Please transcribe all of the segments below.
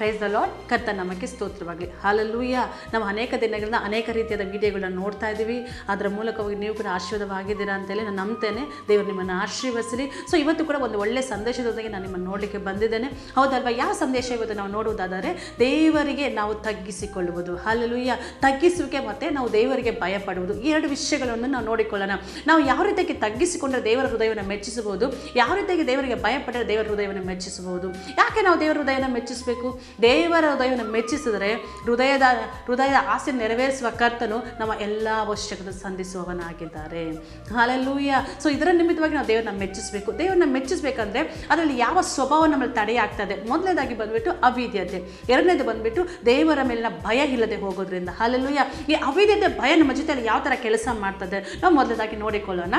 Praise the lord. ಕರ್ತನ ನಾಮಕ್ಕೆ ಸ್ತೋತ್ರವಾಗಲಿ. ಹಲ್ಲೆಲೂಯಾ. ನಾವು ಅನೇಕ ದಿನಗಳಿಂದ ಅನೇಕ ರೀತಿಯಾದ ವಿಡಿಯೋಗಳನ್ನ ನೋಡ್ತಾ ಇದ್ದೀವಿ. ಅದರ ಮೂಲಕವಾಗಿ ನೀವು ಕೂಡ ಆಶೀರ್ವಾದವಾಗಿದ್ದೀರಾ ಅಂತೇಳಿ ನಾನು ನಂಬ್ತೇನೆ. ದೇವರು ನಿಮ್ಮನ್ನು ಆಶೀರ್ವದಿಸಲಿ. ಸೊ ಇವತ್ತು ಕೂಡ ಒಂದು ಒಳ್ಳೆಯ ಸಂದೇಶದೊಂದಿಗೆ ನಾನು ನಿಮ್ಮನ್ನು ನೋಡಲಿಕ್ಕೆ ಬಂದಿದ್ದೇನೆ. ಹೌದಲ್ವಾ? ಯಾವ ಸಂದೇಶ ಇವತ್ತು ನಾವು ನೋಡುವುದಾದರೆ ದೇವರಿಗೆ ನಾವು ತಗ್ಗಿಸಿಕೊಳ್ಳುವುದು. ಹಲ್ಲೆಲೂಯಾ. ತಗ್ಗಿಸುವಿಕೆ ಮತ್ತು ನಾವು ದೇವರಿಗೆ ಭಯಪಡುವುದು, ಈ ಎರಡು ವಿಷಯಗಳನ್ನು ನಾವು ನೋಡಿಕೊಳ್ಳೋಣ. ನಾವು ಯಾವ ರೀತಿಯಾಗಿ ತಗ್ಗಿಸಿಕೊಂಡ್ರೆ ದೇವರ ಹೃದಯವನ್ನು ಮೆಚ್ಚಿಸಬಹುದು, ಯಾವ ರೀತಿಯಾಗಿ ದೇವರಿಗೆ ಭಯಪಟ್ಟರೆ ದೇವರ ಹೃದಯವನ್ನು ಮೆಚ್ಚಿಸಬಹುದು. ಯಾಕೆ ನಾವು ದೇವರ ಹೃದಯವನ್ನು ಮೆಚ್ಚಿಸಬೇಕು? ದೇವರ ಹೃದಯವನ್ನು ಮೆಚ್ಚಿಸಿದರೆ ಹೃದಯದ ಆಸೆ ನೆರವೇರಿಸುವ ಕರ್ತನು ನಮ್ಮ ಎಲ್ಲ ಅವಶ್ಯಕತೆ ಸಂಧಿಸುವವನಾಗಿದ್ದಾರೆ. ಹಲ್ಲೆಲೂಯಾ. ಸೊ ಇದರ ನಿಮಿತ್ತವಾಗಿ ನಾವು ದೇವರನ್ನ ಮೆಚ್ಚಿಸಬೇಕು. ದೇವರನ್ನ ಮೆಚ್ಚಿಸಬೇಕಂದ್ರೆ ಅದರಲ್ಲಿ ಯಾವ ಸ್ವಭಾವ ನಮ್ಮಲ್ಲಿ ತಡೆಯಾಗ್ತದೆ? ಮೊದಲನೇದಾಗಿ ಬಂದ್ಬಿಟ್ಟು ಅವಿದ್ಯತೆ, ಎರಡನೇದು ಬಂದ್ಬಿಟ್ಟು ದೇವರ ಮೇಲಿನ ಭಯ ಇಲ್ಲದೆ ಹೋಗೋದ್ರಿಂದ. ಹಲ್ಲೆಲೂಯಾ. ಈ ಅವಿದ್ಯತೆ ಭಯ ನಮ್ಮ ಜೊತೆಯಲ್ಲಿ ಯಾವ ಥರ ಕೆಲಸ ಮಾಡ್ತದೆ ನಾವು ಮೊದಲನೇದಾಗಿ ನೋಡಿಕೊಳ್ಳೋಣ.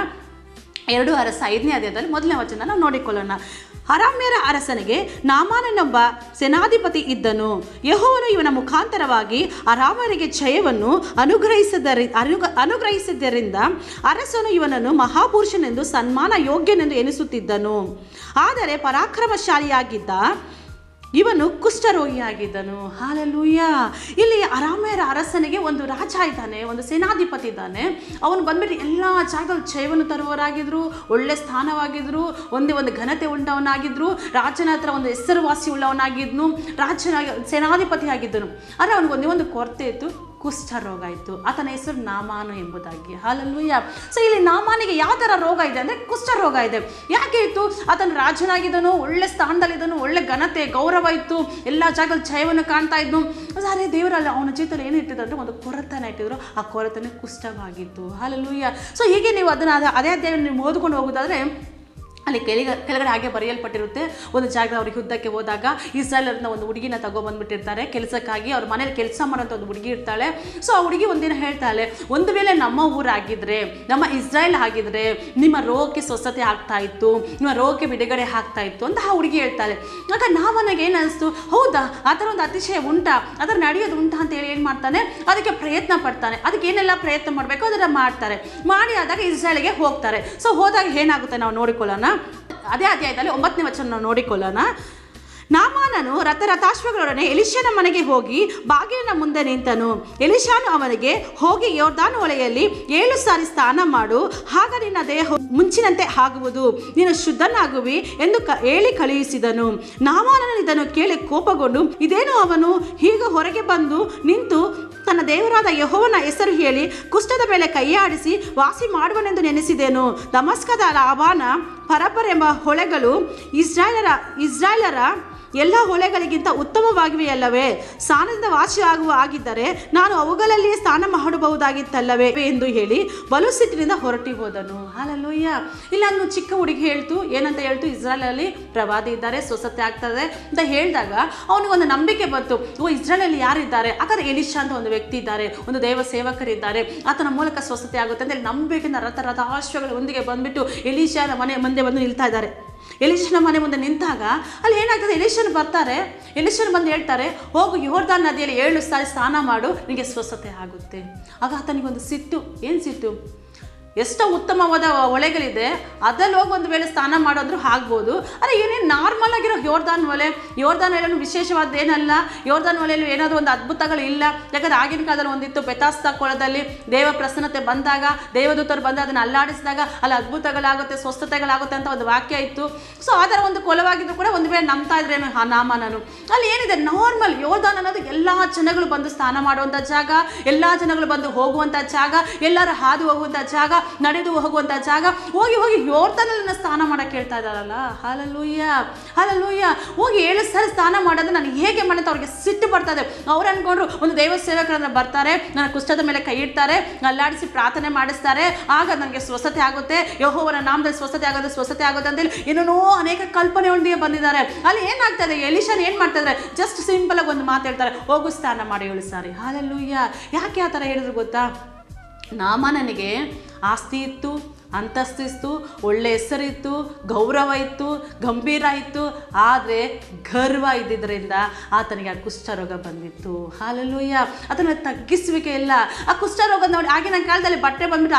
2 ಅರಸ 5ನೇ ಅಧ್ಯಾಯದಲ್ಲಿ 1ನೇ ವಚನ ನಾವು ನೋಡಿಕೊಳ್ಳೋಣ. ಅರಾಮ್ಯರ ಅರಸನಿಗೆ ನಾಮಾನನೆಂಬ ಸೇನಾಧಿಪತಿ ಇದ್ದನು. ಯೆಹೋವನು ಇವನ ಮುಖಾಂತರವಾಗಿ ಅರಾಮ್ಯರಿಗೆ ಜಯವನ್ನು ಅನುಗ್ರಹಿಸಿದ್ದರಿಂದ ಅರಸನು ಇವನನ್ನು ಮಹಾಪುರುಷನೆಂದು ಸನ್ಮಾನ ಯೋಗ್ಯನೆಂದು ಎನಿಸುತ್ತಿದ್ದನು. ಆದರೆ ಪರಾಕ್ರಮಶಾಲಿಯಾಗಿದ್ದ ಇವನು ಕುಷ್ಠರೋಗಿಯಾಗಿದ್ದನು. ಹಲ್ಲೆಲೂಯಾ. ಇಲ್ಲಿ ಅರಾಮ್ಯರ ಅರಸನಿಗೆ ಒಂದು ರಾಜ ಇದ್ದಾನೆ, ಒಂದು ಸೇನಾಧಿಪತಿ ಇದ್ದಾನೆ. ಅವನು ಬಂದ್ಬಿಟ್ಟು ಎಲ್ಲ ಜಾಗದಲ್ಲಿ ಜಯವನ್ನು ತರುವವರಾಗಿದ್ರು, ಒಳ್ಳೆ ಸ್ಥಾನವಾಗಿದ್ರು, ಒಂದು ಘನತೆ ಉಳ್ಳವನಾಗಿದ್ರು, ರಾಜನ ಹತ್ರ ಒಂದು ಹೆಸರುವಾಸಿ ಉಳ್ಳವನಾಗಿದ್ನು, ಸೇನಾಧಿಪತಿ ಆಗಿದ್ದನು. ಆದರೆ ಅವನಿಗೊಂದು ಕೊರತೆ ಇತ್ತು, ಕುಷ್ಠರೋಗ ಇತ್ತು. ಆತನ ಹೆಸರು ನಾಮಾನು ಎಂಬುದಾಗಿ. ಹಲ್ಲೆಲೂಯಾ. ಸೊ ಇಲ್ಲಿ ನಾಮಾನಿಗೆ ಯಾವ ಥರ ರೋಗ ಇದೆ ಅಂದರೆ ಕುಷ್ಠರೋಗ ಇದೆ. ಯಾಕೆ ಇತ್ತು? ಆತನ ರಾಜನಾಗಿದ್ದನು, ಒಳ್ಳೆ ಸ್ಥಾನದಲ್ಲಿದ್ದನು, ಒಳ್ಳೆ ಘನತೆ ಗೌರವ ಇತ್ತು, ಎಲ್ಲ ಜಾಗದಲ್ಲಿ ಜಯವನ್ನು ಕಾಣ್ತಾ ಇದ್ನು. ಆದರೆ ದೇವರಲ್ಲಿ ಅವನ ಜೀವಿತದಲ್ಲಿ ಏನು ಇಟ್ಟಿದ್ರು ಅಂದರೆ ಒಂದು ಕೊರತೆನ ಇಟ್ಟಿದ್ರು. ಆ ಕೊರತೆನೇ ಕುಷ್ಠವಾಗಿತ್ತು. ಹಲ್ಲೆಲೂಯಾ. ಸೊ ಹೀಗೆ ನೀವು ಅದನ್ನು ಅದೇ ಅಧ್ಯಾಯವನ್ನು ನೀವು ಓದ್ಕೊಂಡು ಹೋಗೋದಾದರೆ ಅಲ್ಲಿ ಕೆಳಗಡೆ ಹಾಗೆ ಬರೆಯಲ್ಪಟ್ಟಿರುತ್ತೆ. ಒಂದು ಜಾಗದ ಅವ್ರಿಗೆ ಯುದ್ಧಕ್ಕೆ ಹೋದಾಗ ಇಸ್ರಾಯೇಲರನ್ನ ಒಂದು ಹುಡುಗಿನ ತಗೊಬಂದ್ಬಿಟ್ಟಿರ್ತಾರೆ ಕೆಲಸಕ್ಕಾಗಿ. ಅವ್ರ ಮನೇಲಿ ಕೆಲಸ ಮಾಡೋಂಥ ಒಂದು ಹುಡುಗಿ ಇರ್ತಾಳೆ. ಸೊ ಆ ಹುಡುಗಿ ಒಂದಿನ ಹೇಳ್ತಾಳೆ, ಒಂದು ವೇಳೆ ನಮ್ಮ ಊರಾಗಿದ್ದರೆ, ನಮ್ಮ ಇಸ್ರಾಯೇಲ್ ಆಗಿದ್ರೆ ನಿಮ್ಮ ರೋಗಕ್ಕೆ ಸ್ವಸ್ಥತೆ ಆಗ್ತಾ ಇತ್ತು, ನಿಮ್ಮ ರೋಗಕ್ಕೆ ಬಿಡುಗಡೆ ಆಗ್ತಾ ಇತ್ತು ಅಂತ ಆ ಹುಡುಗಿ ಹೇಳ್ತಾಳೆ. ಆಗ ನಾಮನಿಗೆ ಏನು ಅನಿಸ್ತು, ಹೌದಾ ಆ ಥರ ಒಂದು ಅತಿಶಯ ಉಂಟಾ, ಅದರ ನಡೆಯೋದು ಉಂಟಾ ಅಂತ ಹೇಳಿ ಏನು ಮಾಡ್ತಾನೆ, ಅದಕ್ಕೆ ಪ್ರಯತ್ನ ಪಡ್ತಾನೆ. ಅದಕ್ಕೆ ಏನೆಲ್ಲ ಪ್ರಯತ್ನ ಮಾಡಬೇಕು ಅದನ್ನು ಮಾಡ್ತಾರೆ. ಮಾಡಿ ಆದಾಗ ಇಸ್ರಾಯೇಲಿಗೆ ಹೋಗ್ತಾರೆ. ಸೊ ಹೋದಾಗ ಏನಾಗುತ್ತೆ ನಾವು ನೋಡಿಕೊಳ್ಳೋಣ. ಅದೇ ಅಧ್ಯಾಯದಲ್ಲಿ 9ನೇ ವಚನ ನಾವು ನೋಡಿಕೊಳ್ಳೋಣ. ನಾಮಾನನು ರಥಾಶ್ವಗಳೊಡನೆ ಎಲಿಷನ ಮನೆಗೆ ಹೋಗಿ ಬಾಗಿಲಿನ ಮುಂದೆ ನಿಂತನು. ಎಲಿಷಾನು ಅವನಿಗೆ, ಹೋಗಿ ಯೊರ್ದಾನ್ ಹೊಳೆಯಲ್ಲಿ 7 ಸಾರಿ ಸ್ನಾನ ಮಾಡು, ಆಗ ನಿನ್ನ ದೇಹ ಮುಂಚಿನಂತೆ ಆಗುವುದು, ನೀನು ಶುದ್ಧನಾಗುವಿ ಎಂದು ಹೇಳಿ ಕಳುಹಿಸಿದನು. ನಾಮಾನನು ಇದನ್ನು ಕೇಳಿ ಕೋಪಗೊಂಡು, ಇದೇನು ಅವನು ಹೀಗ ಹೊರಗೆ ಬಂದು ನಿಂತು ತನ್ನ ದೇವರಾದ ಯೆಹೋವನ ಹೆಸರು ಹೇಳಿ ಕುಷ್ಠದ ಮೇಲೆ ಕೈಯಾಡಿಸಿ ವಾಸಿ ಮಾಡುವನೆಂದು ನೆನೆಸಿದೆನು. ದಮಸ್ಕದ ಲಾಬಾನ ಪರಪರ್ ಎಂಬ ಹೊಳೆಗಳು ಇಸ್ರಾಯೇಲರ ಎಲ್ಲ ಹೊಳೆಗಳಿಗಿಂತ ಉತ್ತಮವಾಗಿವೆಯಲ್ಲವೇ? ಸ್ನಾನದಿಂದ ವಾಸಿ ಆಗಿದ್ದರೆ ನಾನು ಅವುಗಳಲ್ಲಿಯೇ ಸ್ನಾನ ಮಾಡಬಹುದಾಗಿತ್ತಲ್ಲವೇ ಎಂದು ಹೇಳಿ ಬಲು ಸಿಟ್ಟಿನಿಂದ ಹೊರಟಿ ಹೋದನು. ಹಲ್ಲೆಲೂಯಾ. ಇಲ್ಲ ಒಂದು ಚಿಕ್ಕ ಹುಡುಗಿ ಹೇಳ್ತು, ಏನಂತ ಹೇಳ್ತು, ಇಸ್ರಾಯೇಲಲ್ಲಿ ಪ್ರವಾದಿ ಇದ್ದಾರೆ, ಸ್ವಸ್ಥತೆ ಆಗ್ತದೆ ಅಂತ ಹೇಳಿದಾಗ ಅವನಿಗೊಂದು ನಂಬಿಕೆ ಬಂತು. ಇಸ್ರಾಯೇಲಲ್ಲಿ ಯಾರಿದ್ದಾರೆ? ಹಾಗಾದ್ರೆ ಎಲಿಷಾ ಅಂತ ಒಂದು ವ್ಯಕ್ತಿ ಇದ್ದಾರೆ, ಒಂದು ದೇವ ಸೇವಕರಿದ್ದಾರೆ, ಆತನ ಮೂಲಕ ಸ್ವಸ್ಥತೆ ಆಗುತ್ತೆ ಅಂತ ಹೇಳಿ ನಂಬಿಕೆಯಿಂದ ರಥಾಶ್ವಗಳ ಒಂದಿಗೆ ಬಂದ್ಬಿಟ್ಟು ಎಲಿಷಾನ ಮನೆ ಮುಂದೆ ಬಂದು ನಿಲ್ತಾ ಇದ್ದಾರೆ. ಎಲಿಷನ ಮನೆ ಮುಂದೆ ನಿಂತಾಗ ಅಲ್ಲಿ ಏನಾಗ್ತದೆ, ಎಲಿಷನ್ ಬರ್ತಾರೆ. ಎಲಿಷನ್ ಬಂದು ಹೇಳ್ತಾರೆ, ಹೋಗು ಯೊರ್ದಾನ್ ನದಿಯಲ್ಲಿ 7 ಸಾರಿ ಸ್ನಾನ ಮಾಡು, ನಿನಗೆ ಸ್ವಸ್ಥತೆ ಆಗುತ್ತೆ. ಆಗ ಆತನಿಗೊಂದು ಸಿಟ್ಟು. ಏನು ಸಿಟ್ಟು? ಎಷ್ಟೋ ಉತ್ತಮವಾದ ಹೊಳೆಗಳಿದೆ, ಅದಲ್ಲಿ ಹೋಗಿ ಒಂದು ವೇಳೆ ಸ್ನಾನ ಮಾಡೋದ್ರು ಆಗ್ಬೋದು. ಆದರೆ ಏನೇನು ನಾರ್ಮಲ್ ಆಗಿರೋ ಯೊರ್ದಾನ್ ಹೊಳೆಯನ್ನು ವಿಶೇಷವಾದ ಏನಲ್ಲ. ಯೊರ್ದಾನ್ ಹೊಳೆಯಲ್ಲಿ ಏನಾದರೂ ಒಂದು ಅದ್ಭುತಗಳು ಇಲ್ಲ. ಯಾಕಂದರೆ ಆಗಿನ ಕಾಲದಲ್ಲಿ ಒಂದಿತ್ತು, ಬೆತಾಸ್ತಾ ಕೊಳದಲ್ಲಿ ದೇವ ಪ್ರಸನ್ನತೆ ಬಂದಾಗ, ದೇವದೂತರು ಬಂದು ಅದನ್ನು ಅಲ್ಲಾಡಿಸಿದಾಗ ಅಲ್ಲಿ ಅದ್ಭುತಗಳಾಗುತ್ತೆ, ಸ್ವಸ್ಥತೆಗಳಾಗುತ್ತೆ ಅಂತ ಒಂದು ವಾಕ್ಯ ಇತ್ತು. ಸೊ ಆ ಥರ ಒಂದು ಕೊಲವಾಗಿದ್ದು ಕೂಡ ಒಂದು ವೇಳೆ ನಂಬ್ತಾ ಇದ್ರೇನು ಆ ನಾಮಾನನು. ಅಲ್ಲಿ ಏನಿದೆ, ನಾರ್ಮಲ್ ಯೊರ್ದಾನ್ ಅನ್ನೋದು ಎಲ್ಲ ಜನಗಳು ಬಂದು ಸ್ನಾನ ಮಾಡುವಂಥ ಜಾಗ, ಎಲ್ಲ ಜನಗಳು ಬಂದು ಹೋಗುವಂಥ ಜಾಗ, ಎಲ್ಲರೂ ಹಾದು ಹೋಗುವಂಥ ಜಾಗ, ನಡೆದು ಹೋಗುವಂಥ ಜಾಗ. ಹೋಗಿ ಯೊರ್ದಾನಲ್ಲಿ ಸ್ನಾನ ಮಾಡಕ್ಕೆ ಹೇಳ್ತಾ ಇದ್ದಾರಲ್ಲ. ಹಲ್ಲೆಲೂಯಾ. ಹಲ್ಲೆಲೂಯಾ. ಹೋಗಿ 7 ಸಾರಿ ಸ್ನಾನ ಮಾಡೋದು ನಾನು ಹೇಗೆ ಮಾಡೋದು ಅವ್ರಿಗೆ ಸಿಟ್ಟು ಬರ್ತದೆ. ಅವ್ರು ಅಂದ್ಕೊಂಡ್ರು ಒಂದು ದೈವ ಸೇವಕರನ್ನ ಬರ್ತಾರೆ, ನನ್ನ ಕುಷ್ಠದ ಮೇಲೆ ಕೈ ಇಡ್ತಾರೆ, ಅಲ್ಲಾಡಿಸಿ ಪ್ರಾರ್ಥನೆ ಮಾಡಿಸ್ತಾರೆ, ಆಗ ನನಗೆ ಸ್ವಸ್ಥತೆ ಆಗುತ್ತೆ, ಯೆಹೋವನ ನಾಮದಲ್ಲಿ ಸ್ವಸ್ಥತೆ ಆಗುತ್ತೆ ಅಂತೇಳಿ ಏನೇನೋ ಅನೇಕ ಕಲ್ಪನೆಯೊಂದಿಗೆ ಬಂದಿದ್ದಾರೆ. ಅಲ್ಲಿ ಏನಾಗ್ತದೆ, ಎಲಿಷನ್ ಏನು ಮಾಡ್ತಾ ಇದ್ದಾರೆ, ಜಸ್ಟ್ ಸಿಂಪಲ್ ಆಗಿ ಒಂದು ಮಾತು ಹೇಳ್ತಾರೆ, ಹೋಗು ಸ್ನಾನ ಮಾಡಿ 7 ಸಾರಿ. ಹಲ್ಲೆಲೂಯಾ. ಯಾಕೆ ಆ ಥರ ಹೇಳಿದ್ರು ಗೊತ್ತಾ? ನಾಮಾನನಿಗೆ ಆಸ್ತಿ ಇತ್ತು, ಅಂತಸ್ತಿತ್ತು, ಒಳ್ಳೆ ಹೆಸರಿತ್ತು, ಗೌರವ ಇತ್ತು, ಗಂಭೀರ ಇತ್ತು. ಆದರೆ ಗರ್ವ ಇದ್ದಿದ್ದರಿಂದ ಆತನಿಗೆ ಆ ಕುಷ್ಠರೋಗ ಬಂದಿತ್ತು. ಹಾಲೆಲೂಯ. ಅದನ್ನು ತಗ್ಗಿಸುವಿಕೆ ಇಲ್ಲ. ಆ ಕುಷ್ಠರೋಗ ನೋಡಿ, ಆಗಿನ ಕಾಲದಲ್ಲಿ ಬಟ್ಟೆ ಬಂದ್ಬಿಟ್ಟು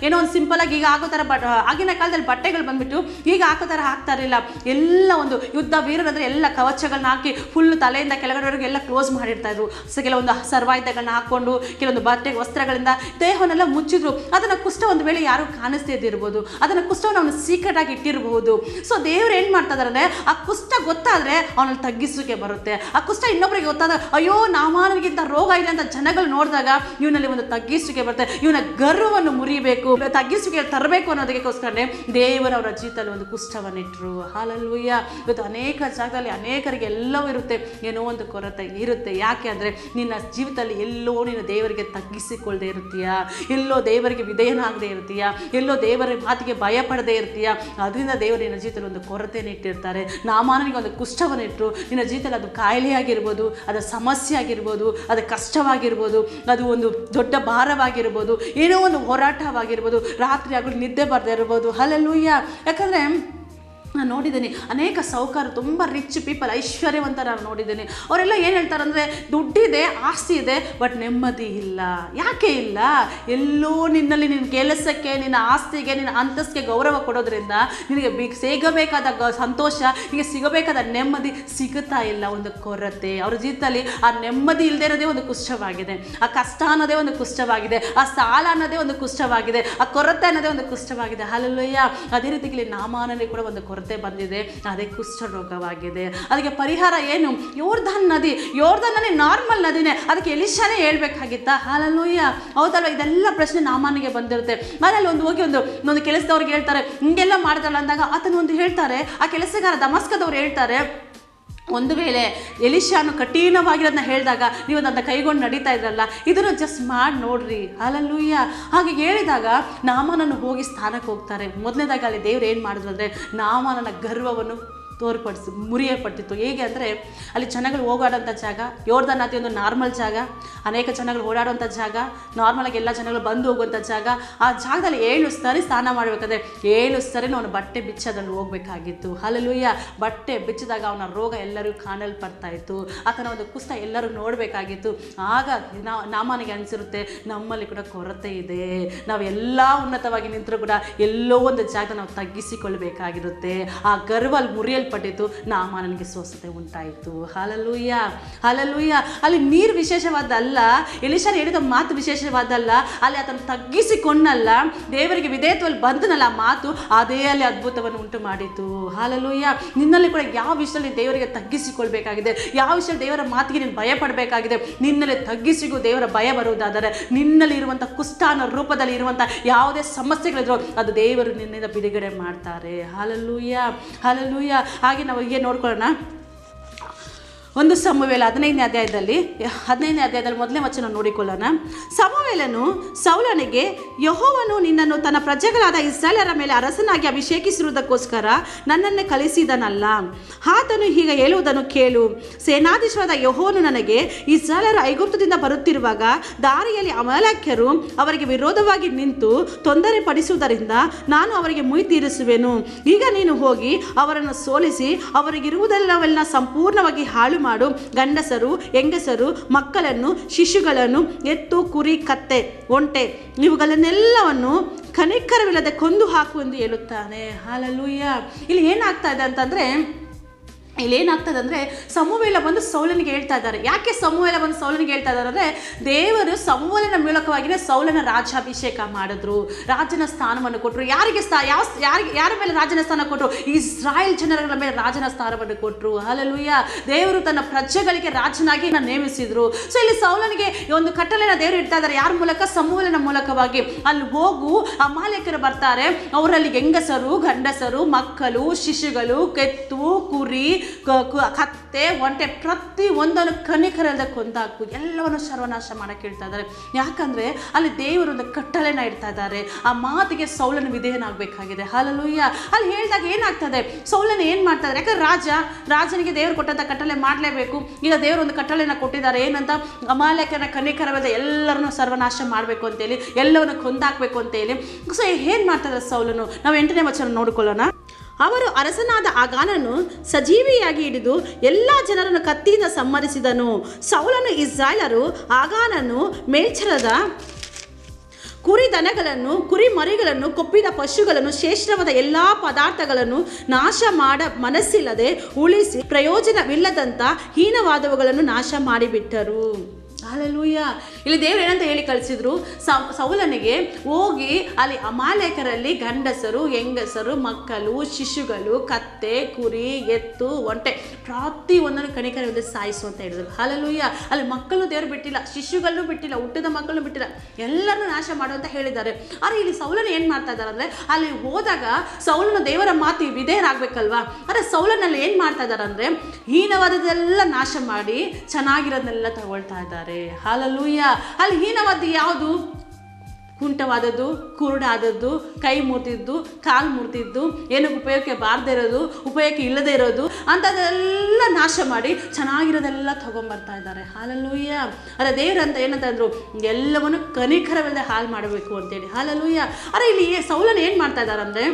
ಏನೋ ಒಂದು ಸಿಂಪಲ್ ಆಗಿ ಈಗ ಆಗೋ ಥರ ಆಗಿನ ಕಾಲದಲ್ಲಿ ಬಟ್ಟೆಗಳು ಬಂದ್ಬಿಟ್ಟು ಈಗ ಹಾಕೋ ಥರ ಹಾಕ್ತಾ ಇರಲಿಲ್ಲ. ಎಲ್ಲ ಒಂದು ಯುದ್ಧ ವೀರರಂದ್ರೆ ಎಲ್ಲ ಕವಚಗಳನ್ನ ಹಾಕಿ ಫುಲ್ ತಲೆಯಿಂದ ಕೆಳಗಡೆವರೆಗೆ ಎಲ್ಲ ಕ್ಲೋಸ್ ಮಾಡಿರ್ತಾ ಇದ್ರು. ಕೆಲವೊಂದು ಸರ್ವಾಯುಧಗಳನ್ನ ಹಾಕ್ಕೊಂಡು ಕೆಲವೊಂದು ವಸ್ತ್ರಗಳಿಂದ ದೇಹವನ್ನೆಲ್ಲ ಮುಚ್ಚಿದ್ರು. ಅದನ್ನು ಕುಷ್ಠ ಒಂದು ವೇಳೆ ಯಾರು ಕಾಣಿಸ್ತಿದ್ದಿರ್ಬೋದು, ಅದನ್ನು ಕುಷ್ಠವನ್ನು ಅವನು ಸೀಕ್ರೆಟ್ ಆಗಿ ಇಟ್ಟಿರಬಹುದು. ಸೊ ದೇವ್ರು ಏನು ಮಾಡ್ತಾ ಇದ್ದಾರೆ ಅಂದರೆ, ಆ ಕುಷ್ಠ ಗೊತ್ತಾದರೆ ಅವನಲ್ಲಿ ತಗ್ಗಿಸುವಿಕೆ ಬರುತ್ತೆ. ಆ ಕುಷ್ಠ ಇನ್ನೊಬ್ಬರಿಗೆ ಗೊತ್ತಾದಾಗ, ಅಯ್ಯೋ ನಾಮಾನಿಗಿಂತ ರೋಗ ಇಲ್ಲ ಅಂತ ಜನಗಳು ನೋಡಿದಾಗ ಇವನಲ್ಲಿ ಒಂದು ತಗ್ಗಿಸುವಿಕೆ ಬರುತ್ತೆ. ಇವನ ಗರ್ವವನ್ನು ಮುರಿಬೇಕು, ತಗ್ಗಿಸುವಿಕೆ ತರಬೇಕು ಅನ್ನೋದಕ್ಕೋಸ್ಕರನೇ ದೇವರವರ ಜೀವಿತದಲ್ಲಿ ಒಂದು ಕುಷ್ಠವನ್ನಿಟ್ಟರು. ಹಾಲೆಲೂಯ. ಇವತ್ತು ಅನೇಕ ಜಾಗದಲ್ಲಿ ಅನೇಕರಿಗೆ ಎಲ್ಲವೂ ಇರುತ್ತೆ, ಏನೋ ಒಂದು ಕೊರತೆ ಇರುತ್ತೆ. ಯಾಕೆ ಅಂದರೆ ನಿನ್ನ ಜೀವಿತದಲ್ಲಿ ಎಲ್ಲೋ ನೀನು ದೇವರಿಗೆ ತಗ್ಗಿಸಿಕೊಳ್ಳದೆ ಇರ್ತೀಯ, ಎಲ್ಲೋ ದೇವರಿಗೆ ವಿಧೇಯನಾಗದೆ ಇರ್ತೀಯ, ಎಲ್ಲೋ ದೇವರ ಮಾತಿಗೆ ಭಯ ಪಡದೆ ಇರ್ತೀಯ. ಅದರಿಂದ ದೇವರು ನಿನ್ನ ಜೀವಿತದಲ್ಲಿ ಒಂದು ಕೊರತೆಯನ್ನು ಇಟ್ಟಿರ್ತಾರೆ. ನಾಮಾನಿಗೆ ಒಂದು ಕುಷ್ಠವನ್ನಿಟ್ಟರು. ನಿನ್ನ ಜೀವಿತದಲ್ಲಿ ಅದು ಕಾಯಿಲೆಯಾಗಿರ್ಬೋದು, ಅದು ಸಮಸ್ಯೆ ಆಗಿರ್ಬೋದು, ಅದು ಕಷ್ಟವಾಗಿರ್ಬೋದು, ಅದು ಒಂದು ದೊಡ್ಡ ಭಾರವಾಗಿರ್ಬೋದು, ಏನೋ ಒಂದು ಹೋರಾಟವಾಗಿರ್ಬೋದು, ರಾತ್ರಿ ಆಗಲು ನಿದ್ದೆ ಬರದೇ ಇರ್ಬೋದು. ಹಲ್ಲೆಲೂಯಾ. ಯಾಕಂದರೆ ನಾನು ನೋಡಿದ್ದೀನಿ ಅನೇಕ ಸಾಹುಕಾರರು, ತುಂಬ ರಿಚ್ ಪೀಪಲ್, ಐಶ್ವರ್ಯವಂತರ ನೋಡಿದ್ದೀನಿ. ಅವರೆಲ್ಲ ಏನು ಹೇಳ್ತಾರೆ ಅಂದರೆ, ದುಡ್ಡಿದೆ, ಆಸ್ತಿ ಇದೆ, ಬಟ್ ನೆಮ್ಮದಿ ಇಲ್ಲ. ಯಾಕೆ ಇಲ್ಲ? ಎಲ್ಲೋ ನಿನ್ನಲ್ಲಿ ನಿನ್ನ ಕೆಲಸಕ್ಕೆ, ನಿನ್ನ ಆಸ್ತಿಗೆ, ನಿನ್ನ ಅಂತಸ್ತಿಗೆ ಗೌರವ ಕೊಡೋದ್ರಿಂದ ನಿನಗೆ ಸಿಗಬೇಕಾದ ಸಂತೋಷ, ನಿನಗೆ ಸಿಗಬೇಕಾದ ನೆಮ್ಮದಿ ಸಿಗುತ್ತಾ ಇಲ್ಲ. ಒಂದು ಕೊರತೆ ಅವ್ರ ಜೀವಿತದಲ್ಲಿ. ಆ ನೆಮ್ಮದಿ ಇಲ್ಲದೆ ಇರೋದೇ ಒಂದು ಕುಷ್ಠವಾಗಿದೆ. ಆ ಕಷ್ಟ ಅನ್ನೋದೇ ಒಂದು ಕುಷ್ಠವಾಗಿದೆ. ಆ ಸಾಲ ಅನ್ನೋದೇ ಒಂದು ಕುಷ್ಠವಾಗಿದೆ. ಆ ಕೊರತೆ ಅನ್ನೋದೇ ಒಂದು ಕುಷ್ಠವಾಗಿದೆ. ಹಲ್ಲೆಲೂಯಾ. ಅದೇ ರೀತಿಯಲ್ಲಿ ನಾಮಾನನಿಗೆ ಕೂಡ ಒಂದು ಕೊರತೆ ಬಂದಿದೆ, ಅದೇ ಕುಷ್ಠರೋಗವಾಗಿದೆ. ಅದಕ್ಕೆ ಪರಿಹಾರ ಏನು? ಯೋರ್ದಾನ್ ನದಿ ನಾರ್ಮಲ್ ನದಿನೇ, ಅದಕ್ಕೆ ಎಲಿಷಾನೇ ಹೇಳ್ಬೇಕಾಗಿತ್ತಾ? ಹಲ್ಲೆಲೂಯಾ. ಹೌದಲ್ವ? ಇದೆಲ್ಲ ಪ್ರಶ್ನೆ ನಾಮಾನಿಗೆ ಬಂದಿರುತ್ತೆ. ಮನೇಲಿ ಒಂದು ಕೆಲಸದವ್ರಿಗೆ ಹೇಳ್ತಾರೆ, ಹಿಂಗೆಲ್ಲ ಮಾಡ್ತಾರಲ್ಲ ಅಂದಾಗ ಆತನ ಒಂದು ಹೇಳ್ತಾರೆ, ಆ ಕೆಲಸಗಾರ ದಮಸ್ಕದವ್ರು ಹೇಳ್ತಾರೆ, ಒಂದು ವೇಳೆ ಎಲಿಷಾನು ಕಠಿಣವಾಗಿರೋದನ್ನ ಹೇಳಿದಾಗ ನೀವು ಅದನ್ನ ಕೈಗೊಂಡು ನಡೀತಾ ಇದ್ರಲ್ಲ, ಇದನ್ನು ಜಸ್ಟ್ ಮಾಡಿ ನೋಡ್ರಿ. ಹಲ್ಲೆಲೂಯಾ. ಹಾಗೆ ಹೇಳಿದಾಗ ನಾಮಾನನ್ನು ಹೋಗಿ ಸ್ಥಾನಕ್ಕೆ ಹೋಗ್ತಾರೆ. ಮೊದಲನೇದಾಗಿ ಅಲ್ಲಿ ದೇವ್ರು ಏನು ಮಾಡಿದ್ರು ಅಂದರೆ, ನಾಮಾನನ ಗರ್ವವನ್ನು ಮುರಿಯಲ್ಪಟ್ಟಿತ್ತು. ಹೇಗೆ ಅಂದರೆ, ಅಲ್ಲಿ ಜನಗಳು ಓಡಾಡೋಂಥ ಜಾಗ, ಯೋರ್ದಾನ್ ನದಿ ಒಂದು ನಾರ್ಮಲ್ ಜಾಗ, ಅನೇಕ ಜನಗಳು ಓಡಾಡುವಂಥ ಜಾಗ, ನಾರ್ಮಲಾಗಿ ಎಲ್ಲ ಜನಗಳು ಬಂದು ಹೋಗುವಂಥ ಜಾಗ. ಆ ಜಾಗದಲ್ಲಿ 7 ಸರಿ ಸ್ನಾನ ಮಾಡಬೇಕಾದ್ರೆ 7 ಸರಿ ಅವನು ಬಟ್ಟೆ ಬಿಚ್ಚೋದ್ರಲ್ಲಿ ಹೋಗ್ಬೇಕಾಗಿತ್ತು. ಹಲ್ಲೆಲೂಯಾ. ಬಟ್ಟೆ ಬಿಚ್ಚಿದಾಗ ಅವನ ರೋಗ ಎಲ್ಲರಿಗೂ ಕಾಣಲ್ಪಡ್ತಾ ಇತ್ತು, ಆತನ ಒಂದು ಕುಷ್ಠ ಎಲ್ಲರೂ ನೋಡಬೇಕಾಗಿತ್ತು. ಆಗ ನಾಮಾನಿಗೆ ಅನಿಸಿರುತ್ತೆ, ನಮ್ಮಲ್ಲಿ ಕೂಡ ಕೊರತೆ ಇದೆ, ನಾವೆಲ್ಲ ಉನ್ನತವಾಗಿ ನಿಂತರೂ ಕೂಡ ಎಲ್ಲೋ ಒಂದು ಜಾಗ ನಾವು ತಗ್ಗಿಸಿಕೊಳ್ಬೇಕಾಗಿರುತ್ತೆ. ಆ ಗರ್ವಲ್ಲಿ ಮುರಿಯಲ್ಪಟ್ಟಿತ್ತು. ನಾಮಾನನಿಗೆ ಸ್ವಸ್ಥತೆ ಉಂಟಾಯಿತು. ಹಲ್ಲೆಲೂಯಾ. ಹಲ್ಲೆಲೂಯಾ. ಅಲ್ಲಿ ನೀರು ವಿಶೇಷವಾದಲ್ಲ, ಎಲಿಷಾನು ಹೇಳಿದ ಮಾತು ವಿಶೇಷವಾದಲ್ಲ, ಅಲ್ಲಿ ಆತನು ತಗ್ಗಿಸಿಕೊಂಡಲ್ಲ, ದೇವರಿಗೆ ವಿಧೇಯತ್ವದಲ್ಲಿ ಬಂದನಲ್ಲ ಮಾತು, ಅದೇ ಅಲ್ಲಿ ಅದ್ಭುತವನ್ನು ಉಂಟು ಮಾಡಿತು. ಹಲ್ಲೆಲೂಯಾ. ನಿನ್ನಲ್ಲಿ ಕೂಡ ಯಾವ ವಿಷಯದಲ್ಲಿ ದೇವರಿಗೆ ತಗ್ಗಿಸಿಕೊಳ್ಬೇಕಾಗಿದೆ, ಯಾವ ವಿಷಯದಲ್ಲಿ ದೇವರ ಮಾತಿಗೆ ನೀನು ಭಯ ಪಡಬೇಕಾಗಿದೆ, ನಿನ್ನಲ್ಲಿ ತಗ್ಗಿಸಿಗೂ ದೇವರ ಭಯ ಬರುವುದಾದರೆ, ನಿನ್ನಲ್ಲಿ ಇರುವಂಥ ಕುಷ್ಠಾನ ರೂಪದಲ್ಲಿ ಇರುವಂಥ ಯಾವುದೇ ಸಮಸ್ಯೆಗಳಿದ್ರು ಅದು ದೇವರು ನಿನ್ನಿಂದ ಬಿಡುಗಡೆ ಮಾಡ್ತಾರೆ. ಹಲ್ಲೆಲೂಯಾ. ಹಲ್ಲೆಲೂಯಾ. ಹಾಗೆ ನಾವು ಹೀಗೆ ನೋಡ್ಕೊಳ್ಳೋಣ. 1 ಸಮುವೇಲ 15ನೇ ಅಧ್ಯಾಯದಲ್ಲಿ ಮೊದಲನೇ ವಚನ ನೋಡಿಕೊಳ್ಳೋಣ. ಸಮುವೇಲನು ಸೌಲನಿಗೆ, ಯೆಹೋವನು ನಿನ್ನನ್ನು ತನ್ನ ಪ್ರಜೆಗಳಾದ ಇಸ್ರಾಯೇಲರ ಮೇಲೆ ಅರಸನಾಗಿ ಅಭಿಷೇಕಿಸಿರುವುದಕ್ಕೋಸ್ಕರ ನನ್ನನ್ನು ಕಳಿಸಿದನಲ್ಲ. ಆತನು ಹೀಗೆ ಹೇಳುವುದನ್ನು ಕೇಳು. ಸೇನಾಧೀಶ್ವರಾದ ಯೆಹೋವನು ನನಗೆ, ಇಸ್ರಾಯೇಲರು ಐಗುಪ್ತದಿಂದ ಬರುತ್ತಿರುವಾಗ ದಾರಿಯಲ್ಲಿ ಅಮಾಲೇಕ್ಯರು ಅವರಿಗೆ ವಿರೋಧವಾಗಿ ನಿಂತು ತೊಂದರೆ ಪಡಿಸುವುದರಿಂದ ನಾನು ಅವರಿಗೆ ಮುಯ್ಯಿ ತೀರಿಸುವೆನು. ಈಗ ನೀನು ಹೋಗಿ ಅವರನ್ನು ಸೋಲಿಸಿ ಅವರಿಗಿರುವುದೆಲ್ಲವೆಲ್ಲ ಸಂಪೂರ್ಣವಾಗಿ ಹಾಳು ಮಾಡು. ಗಂಡಸರು, ಹೆಂಗಸರು, ಮಕ್ಕಳನ್ನು, ಶಿಶುಗಳನ್ನು, ಎತ್ತು, ಕುರಿ, ಕತ್ತೆ, ಒಂಟೆ ಇವುಗಳನ್ನೆಲ್ಲವನ್ನು ಕನಿಕರವಿಲ್ಲದೆ ಕೊಂದು ಹಾಕು ಎಂದು ಹೇಳುತ್ತಾನೆ. ಹಲ್ಲೆಲೂಯಾ. ಇಲ್ಲಿ ಏನಾಗ್ತಾ ಇದೆ ಅಂತಂದರೆ, ಇಲ್ಲೇನಾಗ್ತದೆ ಅಂದರೆ, ಸಮುವೇಲ ಬಂದು ಸೌಲನಿಗೆ ಹೇಳ್ತಾ ಇದ್ದಾರೆ. ಯಾಕೆ ಸಮುವೇಲ ಬಂದು ಸೌಲನಿಗೆ ಹೇಳ್ತಾ ಇದ್ದಾರೆ ಅಂದರೆ, ದೇವರು ಸಮುವೇಲನ ಮೂಲಕವಾಗಿಯೇ ಸೌಲನ ರಾಜ್ಯಾಭಿಷೇಕ ಮಾಡಿದ್ರು, ರಾಜನ ಸ್ಥಾನವನ್ನು ಕೊಟ್ಟರು. ಯಾರ ಮೇಲೆ ರಾಜನ ಸ್ಥಾನ ಕೊಟ್ಟರು? ಇಸ್ರಾಯೇಲ್ ಜನರ ಮೇಲೆ ರಾಜನ ಸ್ಥಾನವನ್ನು ಕೊಟ್ಟರು. ಹಲ್ಲೆಲೂಯಾ. ದೇವರು ತನ್ನ ಪ್ರಜೆಗಳಿಗೆ ರಾಜನಾಗಿ ನೇಮಿಸಿದ್ರು. ಸೊ ಇಲ್ಲಿ ಸೌಲನಿಗೆ ಒಂದು ಕಟ್ಟಳೆನ ದೇವರು ಇಡ್ತಾ ಇದ್ದಾರೆ. ಯಾರ ಮೂಲಕ? ಸಮುವೇಲನ ಮೂಲಕವಾಗಿ. ಅಲ್ಲಿ ಹೋಗು, ಅಮಾಲೇಕ್ಯರು ಬರ್ತಾರೆ, ಅವರಲ್ಲಿ ಹೆಂಗಸರು, ಗಂಡಸರು, ಮಕ್ಕಳು, ಶಿಶುಗಳು, ಕೆತ್ತು, ಕುರಿ, ಕತ್ತೆ ಒಂಟೆ ಪ್ರತಿ ಒಂದನ್ನು ಕನಿಕರಲ್ಲದೆ ಕೊಂದಾಕು, ಎಲ್ಲವನ್ನು ಸರ್ವನಾಶ ಮಾಡಕ್ಕೆ ಹೇಳ್ತಾ ಇದ್ದಾರೆ. ಯಾಕಂದ್ರೆ ಅಲ್ಲಿ ದೇವರು ಒಂದು ಕಟ್ಟಳೆನ ಇಡ್ತಾ ಇದ್ದಾರೆ. ಆ ಮಾತಿಗೆ ಸೌಲನ ವಿಧೇಯನಾಗಬೇಕಾಗಿದೆ. ಹಲ್ಲೆಲೂಯಾ. ಅಲ್ಲಿ ಹೇಳಿದಾಗ ಏನಾಗ್ತದೆ, ಸೌಲನ ಏನ್ ಮಾಡ್ತಾ ಇದ್ದಾರೆ, ಯಾಕಂದ್ರೆ ರಾಜನಿಗೆ ದೇವರು ಕೊಟ್ಟಂತ ಕಟ್ಟಳೆ ಮಾಡಲೇಬೇಕು. ಈಗ ದೇವರು ಒಂದು ಕಟ್ಟಳೆನ ಕೊಟ್ಟಿದ್ದಾರೆ, ಏನಂತ, ಅಮಾಲೇಕನ ಕನಿಕರವಾದ ಎಲ್ಲರನ್ನು ಸರ್ವನಾಶ ಮಾಡಬೇಕು ಅಂತೇಳಿ, ಎಲ್ಲವನ್ನು ಕೊಂದಾಕ್ಬೇಕು ಅಂತೇಳಿ. ಸೊ ಏನ್ ಮಾಡ್ತಾ ಇದ್ದಾರೆ ಸೌಲನು, ನಾವು 8ನೇ ವಚನ ನೋಡಿಕೊಳ್ಳೋಣ. ಅವರು ಅರಸನಾದ ಆಗಾನನ್ನು ಸಜೀವಿಯಾಗಿ ಹಿಡಿದು ಎಲ್ಲ ಜನರನ್ನು ಕತ್ತಿಯಿಂದ ಸಂಹರಿಸಿದನು. ಸೌಲನು ಇಸ್ರಾಯೇಲರು ಆಗಾನನ್ನು ಮೇಲ್ಛರದ ಕುರಿ ದನಗಳನ್ನು, ಕುರಿ ಮರಿಗಳನ್ನು, ಕೊಪ್ಪಿದ ಪಶುಗಳನ್ನು, ಶ್ರೇಷ್ಠವಾದ ಎಲ್ಲ ಪದಾರ್ಥಗಳನ್ನು ನಾಶ ಮಾಡ ಮನಸ್ಸಿಲ್ಲದೆ ಉಳಿಸಿ ಪ್ರಯೋಜನವಿಲ್ಲದಂಥ ಹೀನವಾದವುಗಳನ್ನು ನಾಶ ಮಾಡಿಬಿಟ್ಟರು. ಹಲ್ಲೆಲೂಯಾ. ಇಲ್ಲಿ ದೇವರು ಏನಂತ ಹೇಳಿ ಕಳಿಸಿದ್ರು, ಸೌಲನಿಗೆ ಹೋಗಿ ಅಲ್ಲಿ ಅಮಾಲೇಕರಲ್ಲಿ ಗಂಡಸರು, ಹೆಂಗಸರು, ಮಕ್ಕಳು, ಶಿಶುಗಳು, ಕತ್ತೆ, ಕುರಿ, ಎತ್ತು, ಒಂಟೆ ಪ್ರತಿ ಒಂದನ್ನು ಕನಿಕರವಿಲ್ಲದೆ ಸಾಯಿಸು ಅಂತ ಹೇಳಿದ್ರು. ಹಲ್ಲೆಲೂಯಾ. ಅಲ್ಲಿ ಮಕ್ಕಳು ದೇವರು ಬಿಟ್ಟಿಲ್ಲ, ಶಿಶುಗಳನ್ನು ಬಿಟ್ಟಿಲ್ಲ, ಹುಟ್ಟಿದ ಮಕ್ಕಳನ್ನು ಬಿಟ್ಟಿಲ್ಲ, ಎಲ್ಲರನ್ನೂ ನಾಶ ಮಾಡು ಅಂತ ಹೇಳಿದ್ದಾರೆ. ಆದರೆ ಇಲ್ಲಿ ಸೌಲನ ಏನು ಮಾಡ್ತಾ ಇದ್ದಾರೆ ಅಂದರೆ, ಅಲ್ಲಿ ಹೋದಾಗ ಸೌಲನ ದೇವರ ಮಾತು ವಿಧೇಯರಾಗಬೇಕಲ್ವಾ. ಆದರೆ ಸೌಲನಲ್ಲಿ ಏನು ಮಾಡ್ತಾ ಇದ್ದಾರೆ ಅಂದರೆ, ಹೀನವಾದದೆಲ್ಲ ನಾಶ ಮಾಡಿ ಚೆನ್ನಾಗಿರೋದನ್ನೆಲ್ಲ ತಗೊಳ್ತಾ ಇದ್ದಾರೆ. ಹಲ್ಲೆಲೂಯಾ. ಅಲ್ಲಿ ಹೀನವಾದ ಯಾವುದು, ಕುಂಟವಾದದ್ದು, ಕುರುಡಾದದ್ದು, ಕೈ ಮುರಿದಿದ್ದು, ಕಾಲು ಮುರಿದಿದ್ದು, ಏನಕ್ಕೆ ಉಪಯೋಗಕ್ಕೆ ಬಾರದೇ ಇರೋದು, ಉಪಯೋಗಕ್ಕೆ ಇಲ್ಲದೆ ಇರೋದು ಅಂಥದ್ದೆಲ್ಲ ನಾಶ ಮಾಡಿ ಚೆನ್ನಾಗಿರೋದೆಲ್ಲ ತಗೊಂಬರ್ತಾ ಇದ್ದಾರೆ. ಹಲ್ಲೆಲೂಯಾ. ಅರೆ ದೇವ್ರಂತ ಏನಂತಂದ್ರು, ಎಲ್ಲವನ್ನು ಕನಿಕರವಿಲ್ಲದೆ ಹಾಳು ಮಾಡಬೇಕು ಅಂತೇಳಿ. ಹಲ್ಲೆಲೂಯಾ. ಅರೆ ಇಲ್ಲಿ ಸೌಲನ ಏನು ಮಾಡ್ತಾ ಇದ್ದಾರೆ ಅಂದರೆ,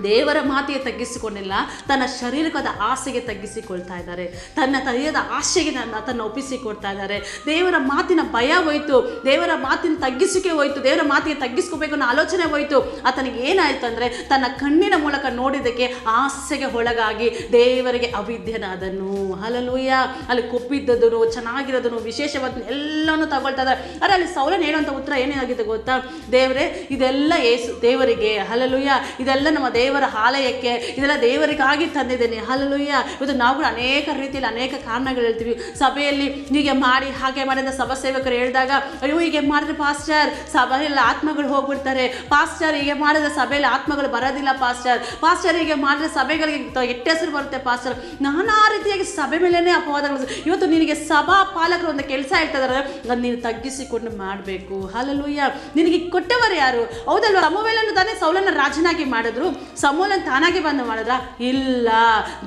ದೇವರ ಮಾತಿಗೆ ತಗ್ಗಿಸಿಕೊಂಡಿಲ್ಲ, ತನ್ನ ಶರೀರಕದ ಆಸೆಗೆ ತಗ್ಗಿಸಿಕೊಳ್ತಾ ಇದ್ದಾರೆ. ತನ್ನ ತಲೆಯದ ಆಸೆಗೆ ತನ್ನ ಒಪ್ಪಿಸಿಕೊಡ್ತಾ ಇದ್ದಾರೆ. ದೇವರ ಮಾತಿನ ಭಯ ಹೋಯ್ತು, ದೇವರ ಮಾತಿನ ತಗ್ಗಿಸಿಕೆ ಹೋಯ್ತು, ದೇವರ ಮಾತಿಗೆ ತಗ್ಗಿಸ್ಕೋಬೇಕು ಅನ್ನೋ ಆಲೋಚನೆ ಹೋಯ್ತು. ಆತನಿಗೆ ಏನಾಯ್ತು ಅಂದರೆ, ತನ್ನ ಕಣ್ಣಿನ ಮೂಲಕ ನೋಡಿದ್ದಕ್ಕೆ ಆಸೆಗೆ ಒಳಗಾಗಿ ದೇವರಿಗೆ ಅವಿದ್ಯನಾದನು. ಹಲ್ಲೆಲೂಯಾ. ಅಲ್ಲಿ ಕೊಪ್ಪಿದ್ದದನು, ಚೆನ್ನಾಗಿರೋದನ್ನು, ವಿಶೇಷವಾದ ಎಲ್ಲವನ್ನು ತಗೊಳ್ತಾ ಇದ್ದಾರೆ. ಅರೆ ಅಲ್ಲಿ ಸೌಲನ ಹೇಳುವಂಥ ಉತ್ತರ ಏನಾಗಿದೆ ಗೊತ್ತಾ, ದೇವರೇ ಇದೆಲ್ಲ ಏಸು ದೇವರಿಗೆ, ಹಲ್ಲೆಲೂಯಾ, ಇದೆಲ್ಲ ನಮ್ಮ ದೇವರ ಆಲಯಕ್ಕೆ, ಇದೆಲ್ಲ ದೇವರಿಗಾಗಿ ತಂದಿದ್ದೇನೆ. ಹಲ್ಲೆಲೂಯಾ. ಇವತ್ತು ನಾವು ಅನೇಕ ರೀತಿಯಲ್ಲಿ ಅನೇಕ ಕಾರಣಗಳು ಹೇಳ್ತೀವಿ. ಸಭೆಯಲ್ಲಿ ಹೀಗೆ ಮಾಡಿ ಹಾಗೆ ಮಾಡಿದ ಸಭಾ ಸೇವಕರು ಹೇಳಿದಾಗ, ಅಯ್ಯೋ ಹೀಗೆ ಮಾಡಿದ್ರೆ ಪಾಸ್ಟರ್ ಸಭೆಯಲ್ಲಿ ಆತ್ಮಗಳು ಹೋಗ್ಬಿಡ್ತಾರೆ, ಪಾಸ್ಟರ್ ಹೀಗೆ ಮಾಡಿದ್ರೆ ಸಭೆಯಲ್ಲಿ ಆತ್ಮಗಳು ಬರೋದಿಲ್ಲ, ಪಾಸ್ಟರ್ ಹೀಗೆ ಮಾಡಿದ್ರೆ ಸಭೆಗಳಿಗೆ ಎಟ್ಟೆ ಹೆಸರು ಬರುತ್ತೆ ಪಾಸ್ಟರ್. ನಾನಾ ರೀತಿಯಾಗಿ ಸಭೆ ಮೇಲೇನೆ ಅಪವಾದಗಳು. ಇವತ್ತು ನಿನಗೆ ಸಭಾ ಪಾಲಕರು ಒಂದು ಕೆಲಸ ಹೇಳ್ತಾ ಇದ್ದಾರೆ, ಅದನ್ನು ನೀನು ತಗ್ಗಿಸಿಕೊಂಡು ಮಾಡಬೇಕು. ಹಲ್ಲೆಲೂಯಾ. ನಿನಗೆ ಕೊಟ್ಟವರು ಯಾರು? ಹೌದಲ್ವ, ಸಮುವೇಲನು ತಾನೇ ಸೌಲನ ರಾಜನಾಗಿ ಮಾಡಿದ್ರು, ಸಮುವೇಲನ ತಾನಾಗಿ ಬಂದು ಮಾಡಿದ್ರ? ಇಲ್ಲ,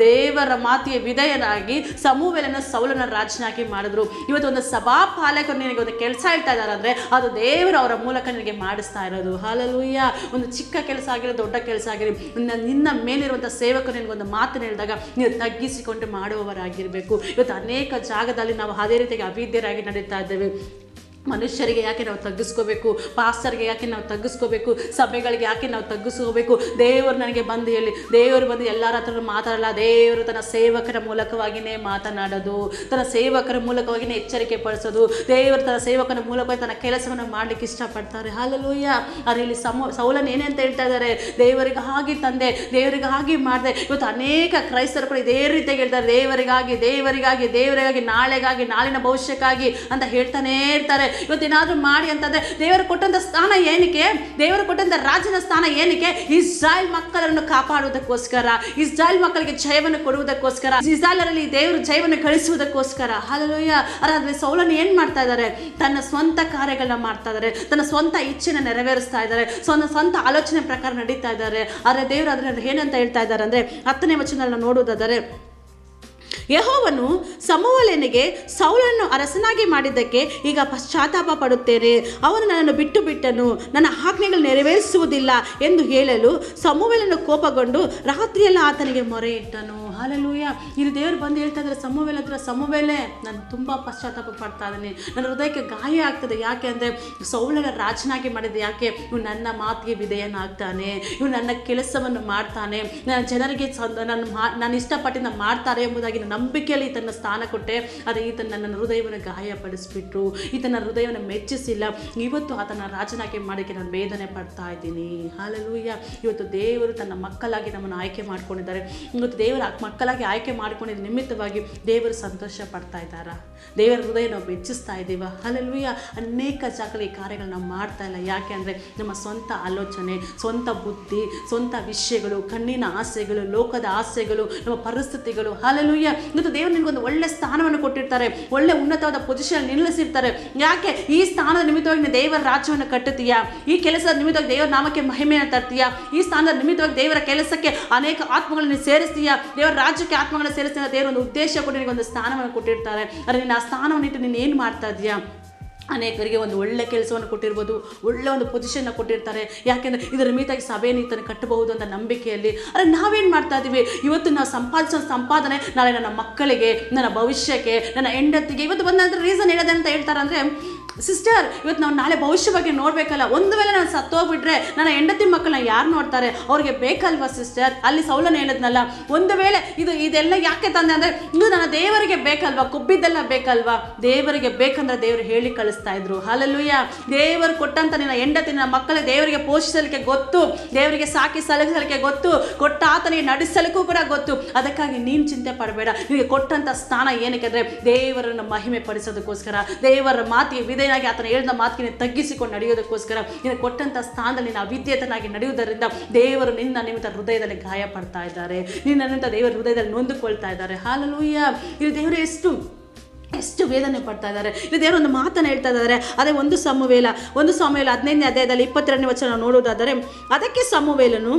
ದೇವರ ಮಾತಿಗೆ ವಿಧೇಯನಾಗಿ ಸಮುವೇಲನ ಸೌಲನ ರಾಜನಾಗಿ ಮಾಡಿದ್ರು. ಇವತ್ತು ಒಂದು ಸಭಾ ಪಾಲಕರು ನಿನಗೆ ಒಂದು ಕೆಲಸ ಹೇಳ್ತಾ ಇದ್ದಾರೆ ಅಂದರೆ, ಅದು ದೇವರು ಅವರ ಮೂಲಕ ನಿನಗೆ ಮಾಡಿಸ್ತಾ ಇರೋದು. ಹಲ್ಲೆಲೂಯಾ. ಒಂದು ಚಿಕ್ಕ ಕೆಲಸ ಆಗಿರೋ, ದೊಡ್ಡ ಕೆಲಸ ಆಗಿರಿ, ನಿನ್ನ ಮೇಲಿರುವಂಥ ಸೇವಕರು ನಿನಗೊಂದು ಮಾತನ್ನು ಹೇಳಿದಾಗ ನೀವು ತಗ್ಗಿಸಿಕೊಂಡು ಮಾಡುವವರಾಗಿರಬೇಕು. ಇವತ್ತು ಅನೇಕ ಜಾಗದಲ್ಲಿ ನಾವು ಅದೇ ರೀತಿಯಾಗಿ ಅವಿದ್ಯರಾಗಿ ನಡೀತಾ ಇದ್ದೇವೆ. ಮನುಷ್ಯರಿಗೆ ಯಾಕೆ ನಾವು ತಗ್ಗಿಸ್ಕೋಬೇಕು, ಪಾಸ್ಟರ್ಗೆ ಯಾಕೆ ನಾವು ತಗ್ಗಿಸ್ಕೋಬೇಕು, ಸಭೆಗಳಿಗೆ ಯಾಕೆ ನಾವು ತಗ್ಗಿಸ್ಕೋಬೇಕು? ದೇವರು ನನಗೆ ಬಂದು ಹೇಳಿ, ದೇವರು ಬಂದು ಎಲ್ಲರ ಹತ್ರ ಮಾತಾಡಲ್ಲ. ದೇವರು ತನ್ನ ಸೇವಕರ ಮೂಲಕವಾಗಿಯೇ ಮಾತನಾಡೋದು, ತನ್ನ ಸೇವಕರ ಮೂಲಕವಾಗಿಯೇ ಎಚ್ಚರಿಕೆ ಪಡಿಸೋದು. ದೇವರು ತನ್ನ ಸೇವಕರ ಮೂಲಕವಾಗಿ ತನ್ನ ಕೆಲಸವನ್ನು ಮಾಡಲಿಕ್ಕೆ ಇಷ್ಟಪಡ್ತಾರೆ. ಹಲ್ಲೆಲೂಯಾ. ಆದರೆ ಇಲ್ಲಿ ಸೌಲನ್ ಏನೇಂತ ಹೇಳ್ತಾ ಇದ್ದಾರೆ, ದೇವರಿಗಾಗಿ ತಂದೆ, ದೇವರಿಗಾಗಿ ಮಾಡಿದೆ. ಇವತ್ತು ಅನೇಕ ಕ್ರೈಸ್ತರು ಕೂಡ ಇದೇ ರೀತಿಯಾಗಿ ಹೇಳ್ತಾರೆ, ದೇವರಿಗಾಗಿ ದೇವರಿಗಾಗಿ ದೇವರಿಗಾಗಿ, ನಾಳೆಗಾಗಿ, ನಾಳಿನ ಭವಿಷ್ಯಕ್ಕಾಗಿ ಅಂತ ಹೇಳ್ತಾನೆ ಇರ್ತಾರೆ. ಇವತ್ತೇನಾದ್ರೂ ಮಾಡಿ ಅಂತಂದ್ರೆ, ದೇವರು ಕೊಟ್ಟಂತ ಸ್ಥಾನ ಏನಕ್ಕೆ, ದೇವರು ಕೊಟ್ಟಂತ ರಾಜನ ಸ್ಥಾನ ಏನಕ್ಕೆ? ಇಸ್ರಾಯೇಲ್ ಮಕ್ಕಳನ್ನು ಕಾಪಾಡುವುದಕ್ಕೋಸ್ಕರ, ಇಸ್ರಾಯೇಲ್ ಮಕ್ಕಳಿಗೆ ಜಯವನ್ನು ಕೊಡುವುದಕ್ಕೋಸ್ಕರ, ಇಸ್ರಾಯೇಲರಲ್ಲಿ ದೇವರು ಜಯವನ್ನು ಕಳಿಸುವುದಕ್ಕೋಸ್ಕರ. ಹಲ್ಲೆಲೂಯಾ. ಆದರೆ ಸೌಲನು ಏನ್ ಮಾಡ್ತಾ ಇದ್ದಾರೆ? ತನ್ನ ಸ್ವಂತ ಕಾರ್ಯಗಳನ್ನ ಮಾಡ್ತಾ ಇದ್ದಾರೆ, ತನ್ನ ಸ್ವಂತ ಇಚ್ಛೆನ ನೆರವೇರಿಸ್ತಾ ಇದ್ದಾರೆ, ಸ್ವಂತ ಆಲೋಚನೆ ಪ್ರಕಾರ ನಡೀತಾ ಇದ್ದಾರೆ. ಆದರೆ ದೇವರು ಅದರಲ್ಲಿ ಏನಂತ ಹೇಳ್ತಾ ಇದ್ದಾರೆ ಅಂದರೆ, 10ನೇ ವಚನದಲ್ಲಿ ನೋಡುವುದಾದರೆ, ಯೆಹೋವನು ಸಮುವೇಲನಿಗೆ ಸೌಲನನ್ನು ಅರಸನಾಗಿ ಮಾಡಿದ್ದಕ್ಕೆ ಈಗ ಪಶ್ಚಾತ್ತಾಪ ಪಡುತ್ತೇನೆ, ಅವನು ನನ್ನನ್ನು ಬಿಟ್ಟನು, ನನ್ನ ಆಜ್ಞೆಗಳು ನೆರವೇರಿಸುವುದಿಲ್ಲ ಎಂದು ಹೇಳಲು ಸಮುವೇಲನು ಕೋಪಗೊಂಡು ರಾತ್ರಿಯೆಲ್ಲ ಆತನಿಗೆ ಮೊರೆ ಇಟ್ಟನು. ಹಲ್ಲೆಲೂಯಾ. ಇಲ್ಲಿ ದೇವರು ಬಂದು ಹೇಳ್ತಾ ಇದ್ದಾರೆ ಸಮುವೇಲ ಹತ್ರ, ಸಮುವೇಲೇ ನಾನು ತುಂಬ ಪಶ್ಚಾತ್ತಾಪ ಪಡ್ತಾ ಇದ್ದೀನಿ, ನನ್ನ ಹೃದಯಕ್ಕೆ ಗಾಯ ಆಗ್ತದೆ. ಯಾಕೆ ಅಂದರೆ ಸೌಲನ ರಾಜನಾಗಿ ಮಾಡಿದ್ದೆ ಯಾಕೆ? ಇವ್ನು ನನ್ನ ಮಾತಿಗೆ ವಿಧೇಯನಾಗ್ತಾನೆ, ಇವ್ನು ನನ್ನ ಕೆಲಸವನ್ನು ಮಾಡ್ತಾನೆ, ನನ್ನ ಜನರಿಗೆ ನಾನು ಇಷ್ಟಪಟ್ಟಿದ್ದ ಮಾಡ್ತಾರೆ ಎಂಬುದಾಗಿ ನಂಬಿಕೆಯಲ್ಲಿ ಈತನ ಸ್ಥಾನ ಕೊಟ್ಟೆ, ಆದರೆ ಈತನ ನನ್ನ ಹೃದಯವನ್ನು ಗಾಯಪಡಿಸ್ಬಿಟ್ರು, ಈತನ ಹೃದಯವನ್ನು ಮೆಚ್ಚಿಸಿಲ್ಲ. ಇವತ್ತು ಆತನ ರಾಜನಾಗಿ ಮಾಡೋಕ್ಕೆ ನಾನು ವೇದನೆ ಪಡ್ತಾ ಇದ್ದೀನಿ. ಹಾಲೆಲೂಯ. ಇವತ್ತು ದೇವರು ತನ್ನ ಮಕ್ಕಳಾಗಿ ನಮ್ಮನ್ನು ಆಯ್ಕೆ ಮಾಡ್ಕೊಂಡಿದ್ದಾರೆ. ಇವತ್ತು ದೇವರ ಮಕ್ಕಳಾಗಿ ಆಯ್ಕೆ ಮಾಡ್ಕೊಂಡಿದ್ದ ನಿಮಿತ್ತವಾಗಿ ದೇವರು ಸಂತೋಷ ಪಡ್ತಾ ಇದ್ದಾರಾ? ದೇವರ ಹೃದಯ ನಾವು ಮೆಚ್ಚಿಸ್ತಾ ಇದ್ದೀವ? ಹಾಲೆಲೂಯ. ಅನೇಕ ಜಾಗದಲ್ಲಿ ಈ ಕಾರ್ಯಗಳು ನಾವು ಮಾಡ್ತಾ ಇಲ್ಲ. ಯಾಕೆ ಅಂದರೆ ನಮ್ಮ ಸ್ವಂತ ಆಲೋಚನೆ, ಸ್ವಂತ ಬುದ್ಧಿ, ಸ್ವಂತ ವಿಷಯಗಳು, ಕಣ್ಣಿನ ಆಸೆಗಳು, ಲೋಕದ ಆಸೆಗಳು, ನಮ್ಮ ಪರಿಸ್ಥಿತಿಗಳು. ಹಾಲೆಲೂಯ. ಇವತ್ತು ದೇವರು ನಿನಗೊಂದು ಒಳ್ಳೆ ಸ್ಥಾನವನ್ನು ಕೊಟ್ಟಿರ್ತಾರೆ, ಒಳ್ಳೆ ಉನ್ನತವಾದ ಪೊಸಿಷನ್ ನಿಲ್ಲಿಸಿರ್ತಾರೆ. ಯಾಕೆ? ಈ ಸ್ಥಾನದ ನಿಮಿತ್ತವಾಗಿ ನೀನು ದೇವರ ರಾಜ್ಯವನ್ನು ಕಟ್ಟುತ್ತೀಯಾ? ಈ ಕೆಲಸದ ನಿಮಿತ್ತವಾಗಿ ದೇವರ ನಾಮಕ್ಕೆ ಮಹಿಮೆಯನ್ನು ತರ್ತೀಯಾ? ಈ ಸ್ಥಾನದ ನಿಮಿತ್ತವಾಗಿ ದೇವರ ಕೆಲಸಕ್ಕೆ ಅನೇಕ ಆತ್ಮಗಳನ್ನು ಸೇರಿಸ್ತೀಯಾ? ದೇವರ ರಾಜ್ಯಕ್ಕೆ ಆತ್ಮಗಳನ್ನು ಸೇರಿಸ್ತೀಯ? ದೇವರ ಒಂದು ಉದ್ದೇಶ ಕೊಟ್ಟು ನಿನಗೊಂದು ಸ್ಥಾನವನ್ನು ಕೊಟ್ಟಿರ್ತಾರೆ. ಆದರೆ ನೀನು ಆ ಸ್ಥಾನವನ್ನು ಇಟ್ಟು ನೀನು ಏನು ಮಾಡ್ತಾ ಇದೀಯಾ? ಅನೇಕರಿಗೆ ಒಂದು ಒಳ್ಳೆ ಕೆಲಸವನ್ನು ಕೊಟ್ಟಿರ್ಬೋದು, ಒಳ್ಳೆ ಒಂದು ಪೊಸಿಷನ್ನ ಕೊಟ್ಟಿರ್ತಾರೆ. ಯಾಕೆಂದರೆ ಇದರ ನಿಮಿತ್ತವಾಗಿ ಸಭೆಯನ್ನು ಈತನ ಕಟ್ಟಬಹುದು ಅಂತ ನಂಬಿಕೆಯಲ್ಲಿ. ಆದರೆ ನಾವೇನು ಮಾಡ್ತಾ ಇದ್ದೀವಿ? ಇವತ್ತು ನಾವು ಸಂಪಾದಿಸೋ ಸಂಪಾದನೆ ನಾಳೆ ನನ್ನ ಮಕ್ಕಳಿಗೆ, ನನ್ನ ಭವಿಷ್ಯಕ್ಕೆ, ನನ್ನ ಹೆಂಡತಿಗೆ ಇವತ್ತು ಬಂದ ರೀಸನ್ ಹೇಳೋದೆ ಅಂತ ಹೇಳ್ತಾರೆ. ಅಂದರೆ ಸಿಸ್ಟರ್, ಇವತ್ತು ನಾವು ನಾಳೆ ಭವಿಷ್ಯ ಬಗ್ಗೆ ನೋಡಬೇಕಲ್ಲ. ಒಂದು ವೇಳೆ ನಾನು ಸತ್ತೋಗ್ಬಿಟ್ರೆ ನನ್ನ ಹೆಂಡತಿ ಮಕ್ಕಳನ್ನ ಯಾರು ನೋಡ್ತಾರೆ? ಅವ್ರಿಗೆ ಬೇಕಲ್ವಾ ಸಿಸ್ಟರ್? ಅಲ್ಲಿ ಸೌಲನ ಹೇಳಿದ್ನಲ್ಲ, ಒಂದು ವೇಳೆ ಇದೆಲ್ಲ ಯಾಕೆ ತಂದೆ ಅಂದರೆ ಇದು ನನ್ನ ದೇವರಿಗೆ ಬೇಕಲ್ವಾ? ಕೊಬ್ಬಿದ್ದೆಲ್ಲ ಬೇಕಲ್ವಾ? ದೇವರಿಗೆ ಬೇಕಂದ್ರೆ ದೇವರು ಹೇಳಿ ಕಳಿಸ್ತಾ ಇದ್ರು. ಹಾಲೆಲೂಯ. ದೇವರು ಕೊಟ್ಟಂತ ನಿನ್ನ ಹೆಂಡತಿ, ನಿನ್ನ ಮಕ್ಕಳಿಗೆ ದೇವರಿಗೆ ಪೋಷಿಸಲಿಕ್ಕೆ ಗೊತ್ತು, ದೇವರಿಗೆ ಸಾಕಿ ಸಲಹಿಸಲಿಕ್ಕೆ ಗೊತ್ತು, ಕೊಟ್ಟ ಆತನಿಗೆ ನಡೆಸಲಿಕ್ಕೂ ಕೂಡ ಗೊತ್ತು. ಅದಕ್ಕಾಗಿ ನೀನು ಚಿಂತೆ ಪಡಬೇಡ. ನಿನಗೆ ಕೊಟ್ಟಂಥ ಸ್ಥಾನ ಏನಕ್ಕೆ ಅಂದರೆ ದೇವರನ್ನು ಮಹಿಮೆ ಪಡಿಸೋದಕ್ಕೋಸ್ಕರ, ದೇವರ ಮಾತಿಗೆ ವಿಧೇಯನಾಗಿ ಆತನ ಹೇಳಿದ ಮಾತಿಗೆ ತಗ್ಗಿಸಿಕೊಂಡು ನಡೆಯೋದಕ್ಕೋಸ್ಕರ, ನಿನಗೆ ಕೊಟ್ಟಂಥ ಸ್ಥಾನದಲ್ಲಿ ನೀನು ಅವಿಧೇಯತನಾಗಿ ನಡೆಯುವುದರಿಂದ ದೇವರು ನಿನ್ನ ನಿಮಿತ್ತ ಹೃದಯದಲ್ಲಿ ಗಾಯ ಪಡ್ತಾ ಇದ್ದಾರೆ, ನಿನ್ನ ನಿಮಿತ್ತ ದೇವರ ಹೃದಯದಲ್ಲಿ ನೊಂದುಕೊಳ್ತಾ ಇದ್ದಾರೆ. ಹಾಲೆಲೂಯ. ಇದು ದೇವರು ಎಷ್ಟು ವೇದನೆ ಪಡ್ತಾ ಇದ್ದಾರೆ. ಇದು ದೇವರು ಒಂದು ಮಾತನ್ನು ಹೇಳ್ತಾ ಇದ್ದಾರೆ. ಅದೇ ಒಂದು ಸಮುವೇಲ 15ನೇ ಅಧ್ಯಾಯದಲ್ಲಿ 22ನೇ ವಚನ ನಾವು ನೋಡುವುದಾದರೆ, ಅದಕ್ಕೆ ಸಮುವೇಲನು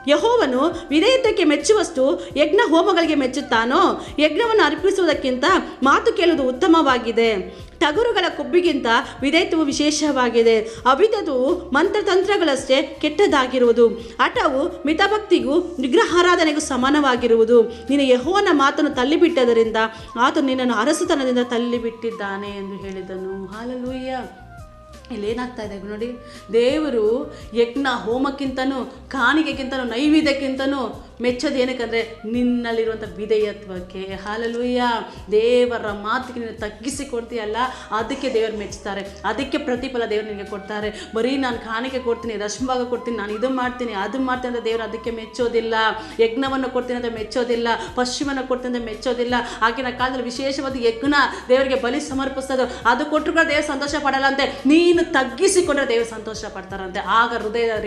ಯೆಹೋವನು ವಿಧೇಯತೆಗೆ ಮೆಚ್ಚುವಷ್ಟು ಯಜ್ಞ ಹೋಮಗಳಿಗೆ ಮೆಚ್ಚುತ್ತಾನೋ? ಯಜ್ಞವನ್ನು ಅರ್ಪಿಸುವುದಕ್ಕಿಂತ ಮಾತು ಕೇಳುವುದು ಉತ್ತಮವಾಗಿದೆ. ಟಗರುಗಳ ಕೊಬ್ಬಿಗಿಂತ ವಿಧೇಯತ್ವವು ವಿಶೇಷವಾಗಿದೆ. ಅವಿಧವು ಮಂತ್ರತಂತ್ರಗಳಷ್ಟೇ ಕೆಟ್ಟದಾಗಿರುವುದು. ಹಠವು ಮಿತಭಕ್ತಿಗೂ ವಿಗ್ರಹಾರಾಧನೆಗೂ ಸಮಾನವಾಗಿರುವುದು. ನೀನು ಯೆಹೋವನ ಮಾತನ್ನು ತಳ್ಳಿಬಿಟ್ಟದರಿಂದ ಆತನು ನಿನ್ನನ್ನು ಅರಸುತನದಿಂದ ತಳ್ಳಿಬಿಟ್ಟಿದ್ದಾನೆ ಎಂದು ಹೇಳಿದನು. ಹಾಲೆಲೂಯ. ಇಲ್ಲೇನಾಗ್ತಾ ಇದೆ ನೋಡಿ, ದೇವರು ಯಜ್ಞ ಹೋಮಕ್ಕಿಂತನೂ, ಕಾಣಿಕೆಗಿಂತನೂ, ನೈವೇದ್ಯಕ್ಕಿಂತನೂ ಮೆಚ್ಚೋದು ಏನಕ್ಕಂದರೆ ನಿನ್ನಲ್ಲಿರುವಂಥ ವಿಧೇಯತ್ವಕ್ಕೆ. ಹಾಲೆಲೂಯ. ದೇವರ ಮಾತಿಗೆ ನೀನು ತಗ್ಗಿಸಿಕೊಡ್ತೀಯಲ್ಲ, ಅದಕ್ಕೆ ದೇವರು ಮೆಚ್ತಾರೆ, ಅದಕ್ಕೆ ಪ್ರತಿಫಲ ದೇವರು ನಿನಗೆ ಕೊಡ್ತಾರೆ. ಬರೀ ನಾನು ಕಾಣಿಕೆ ಕೊಡ್ತೀನಿ, ದಶಮಭಾಗ ಕೊಡ್ತೀನಿ, ನಾನು ಇದು ಮಾಡ್ತೀನಿ ಅದು ಮಾಡ್ತೀನಿ ಅಂತ ದೇವರು ಅದಕ್ಕೆ ಮೆಚ್ಚೋದಿಲ್ಲ. ಯಜ್ಞವನ್ನು ಕೊಡ್ತೀನಿ ಅಂತ ಮೆಚ್ಚೋದಿಲ್ಲ, ಪಶ್ಚಿಮವನ್ನು ಕೊಡ್ತೀನಿ ಅಂತ ಮೆಚ್ಚೋದಿಲ್ಲ. ಆಗಿನ ಕಾಲದಲ್ಲಿ ವಿಶೇಷವಾದ ಯಜ್ಞ ದೇವರಿಗೆ ಬಲಿ ಸಮರ್ಪಿಸೋದು, ಅದು ಕೊಟ್ಟರು ಕೂಡ ದೇವರು ಸಂತೋಷ ಪಡಲ್ಲ ಅಂತೆ. ನೀನು ತಗ್ಗಿಸಿಕೊಂಡ್ರೆ ದೇವರು ಸಂತೋಷ ಪಡ್ತಾರಂತೆ. ಆಗ